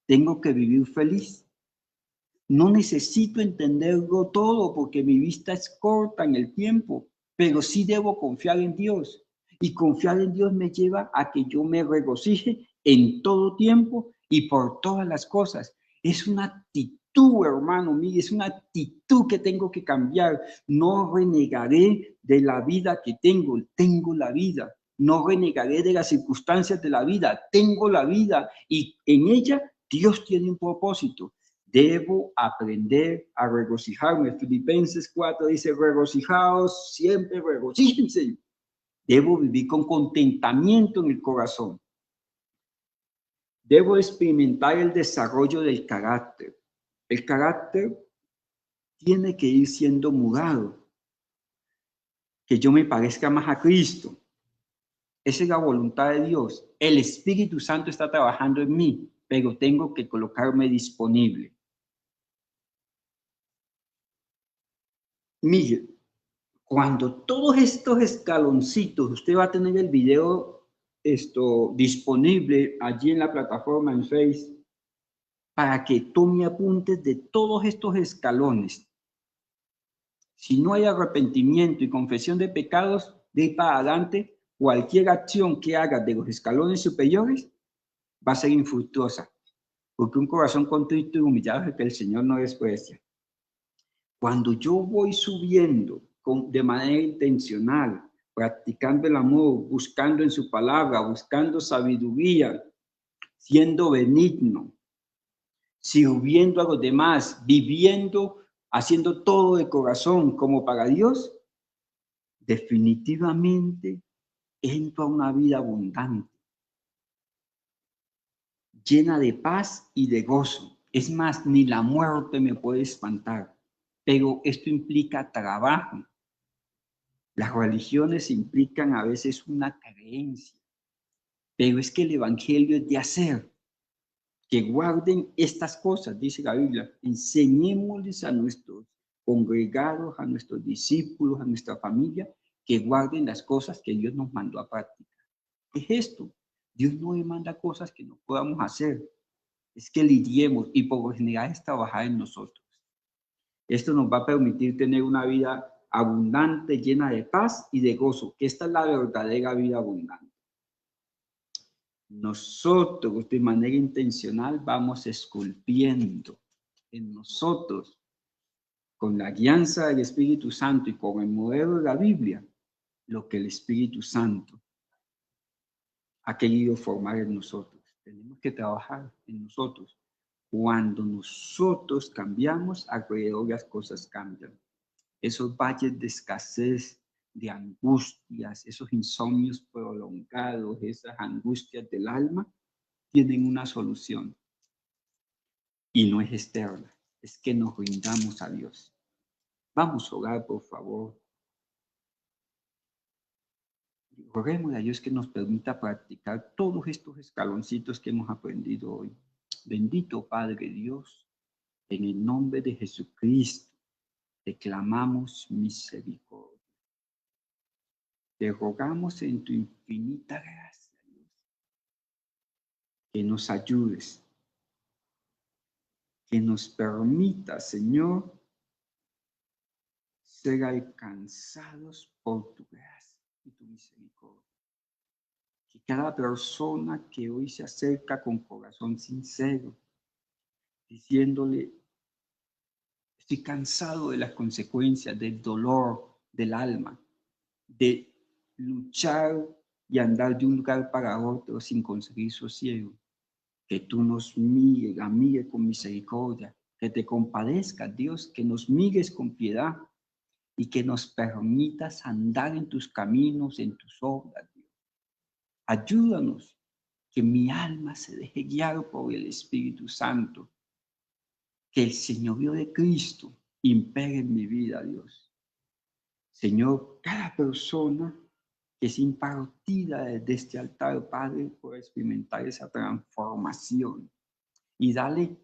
Speaker 1: tengo que vivir feliz. No necesito entenderlo todo porque mi vista es corta en el tiempo, pero sí debo confiar en Dios. Y confiar en Dios me lleva a que yo me regocije en todo tiempo y por todas las cosas. Es una actitud, hermano mío, es una actitud que tengo que cambiar. No renegaré de la vida que tengo la vida. No renegaré de las circunstancias de la vida, tengo la vida y en ella Dios tiene un propósito. Debo aprender a regocijarme. Filipenses 4 dice, regocijaos, siempre regocíjense. Debo vivir con contentamiento en el corazón. Debo experimentar el desarrollo del carácter. El carácter tiene que ir siendo mudado. Que yo me parezca más a Cristo. Esa es la voluntad de Dios. El Espíritu Santo está trabajando en mí, pero tengo que colocarme disponible. Mire, cuando todos estos escaloncitos, usted va a tener el video disponible allí en la plataforma en Facebook para que tome apuntes de todos estos escalones. Si no hay arrepentimiento y confesión de pecados, de ahí para adelante, cualquier acción que haga de los escalones superiores va a ser infructuosa, porque un corazón contrito y humillado es el que el Señor no desprecia. Cuando yo voy subiendo de manera intencional, practicando el amor, buscando en su palabra, buscando sabiduría, siendo benigno, sirviendo a los demás, viviendo, haciendo todo de corazón como para Dios, definitivamente entro a una vida abundante, llena de paz y de gozo. Es más, ni la muerte me puede espantar, pero esto implica trabajo. Las religiones implican a veces una creencia, pero es que el evangelio es de hacer. Que guarden estas cosas, dice la Biblia. Enseñémosles a nuestros congregados, a nuestros discípulos, a nuestra familia, que guarden las cosas que Dios nos mandó a practicar. ¿Qué es esto? Dios no demanda cosas que no podamos hacer. Es que lidiemos y por lo general es trabajar en nosotros. Esto nos va a permitir tener una vida abundante, llena de paz y de gozo, que esta es la verdadera vida abundante. Nosotros de manera intencional vamos esculpiendo en nosotros, con la guianza del Espíritu Santo y con el modelo de la Biblia, lo que el Espíritu Santo ha querido formar en nosotros. Tenemos que trabajar en nosotros. Cuando nosotros cambiamos, alrededor las cosas cambian. Esos valles de escasez, de angustias, esos insomnios prolongados, esas angustias del alma, tienen una solución. Y no es externa, es que nos rindamos a Dios. Vamos a orar, por favor. Roguemos a Dios que nos permita practicar todos estos escaloncitos que hemos aprendido hoy. Bendito Padre Dios, en el nombre de Jesucristo, te clamamos misericordia. Te rogamos en tu infinita gracia, Dios, que nos ayudes, que nos permita, Señor, ser alcanzados por tu gracia y tu misericordia. Que cada persona que hoy se acerca con corazón sincero, diciéndole, estoy cansado de las consecuencias, del dolor del alma, de luchar y andar de un lugar para otro sin conseguir sosiego. Que tú nos mires, amigue con misericordia, que te compadezcas, Dios, que nos mires con piedad y que nos permitas andar en tus caminos, en tus obras, Dios. Ayúdanos, que mi alma se deje guiar por el Espíritu Santo, que el señorío de Cristo impere en mi vida, Dios. Señor, cada persona que es impartida desde este altar, Padre, por experimentar esa transformación y darle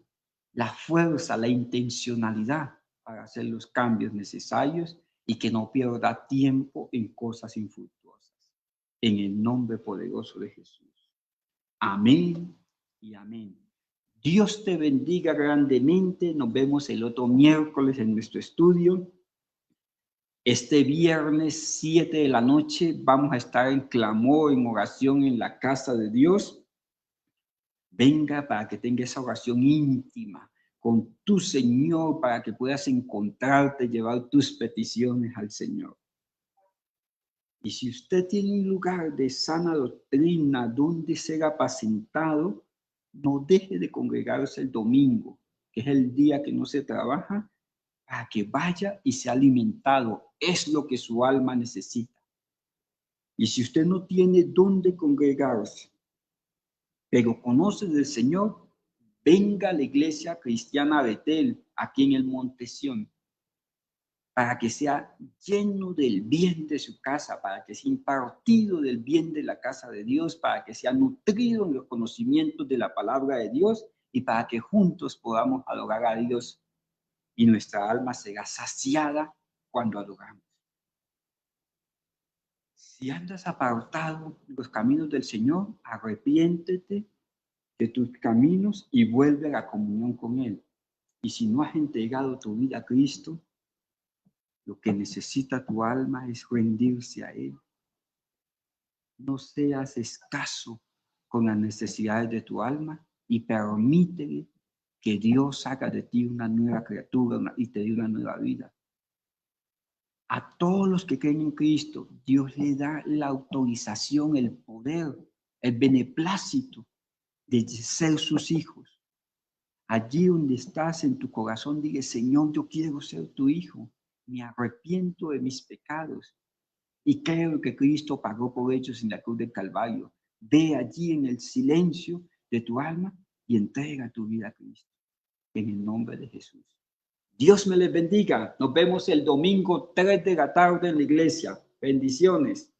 Speaker 1: la fuerza, la intencionalidad para hacer los cambios necesarios y que no pierda tiempo en cosas infructuosas. En el nombre poderoso de Jesús. Amén y amén. Dios te bendiga grandemente. Nos vemos el otro miércoles en nuestro estudio. Este viernes 7 de la noche vamos a estar en clamor, en oración en la casa de Dios. Venga para que tenga esa oración íntima con tu Señor, para que puedas encontrarte, llevar tus peticiones al Señor. Y si usted tiene un lugar de sana doctrina donde ser apacentado, no deje de congregarse el domingo, que es el día que no se trabaja, para que vaya y sea alimentado. Es lo que su alma necesita. Y si usted no tiene dónde congregarse, pero conoce del Señor, venga a la iglesia cristiana Betel, aquí en el Monte Sión, para que sea lleno del bien de su casa, para que sea impartido del bien de la casa de Dios, para que sea nutrido en los conocimientos de la palabra de Dios y para que juntos podamos adorar a Dios y nuestra alma será saciada cuando adoramos. Si andas apartado de los caminos del Señor, arrepiéntete de tus caminos y vuelve a la comunión con Él. Y si no has entregado tu vida a Cristo, lo que necesita tu alma es rendirse a Él. No seas escaso con las necesidades de tu alma y permítele que Dios haga de ti una nueva criatura y te dé una nueva vida. A todos los que creen en Cristo, Dios le da la autorización, el poder, el beneplácito de ser sus hijos. Allí donde estás en tu corazón, dile, Señor, yo quiero ser tu hijo. Me arrepiento de mis pecados y creo que Cristo pagó por ellos en la cruz del Calvario. Ve allí en el silencio de tu alma y entrega tu vida a Cristo. En el nombre de Jesús. Dios me les bendiga. Nos vemos el domingo 3 de la tarde en la iglesia. Bendiciones.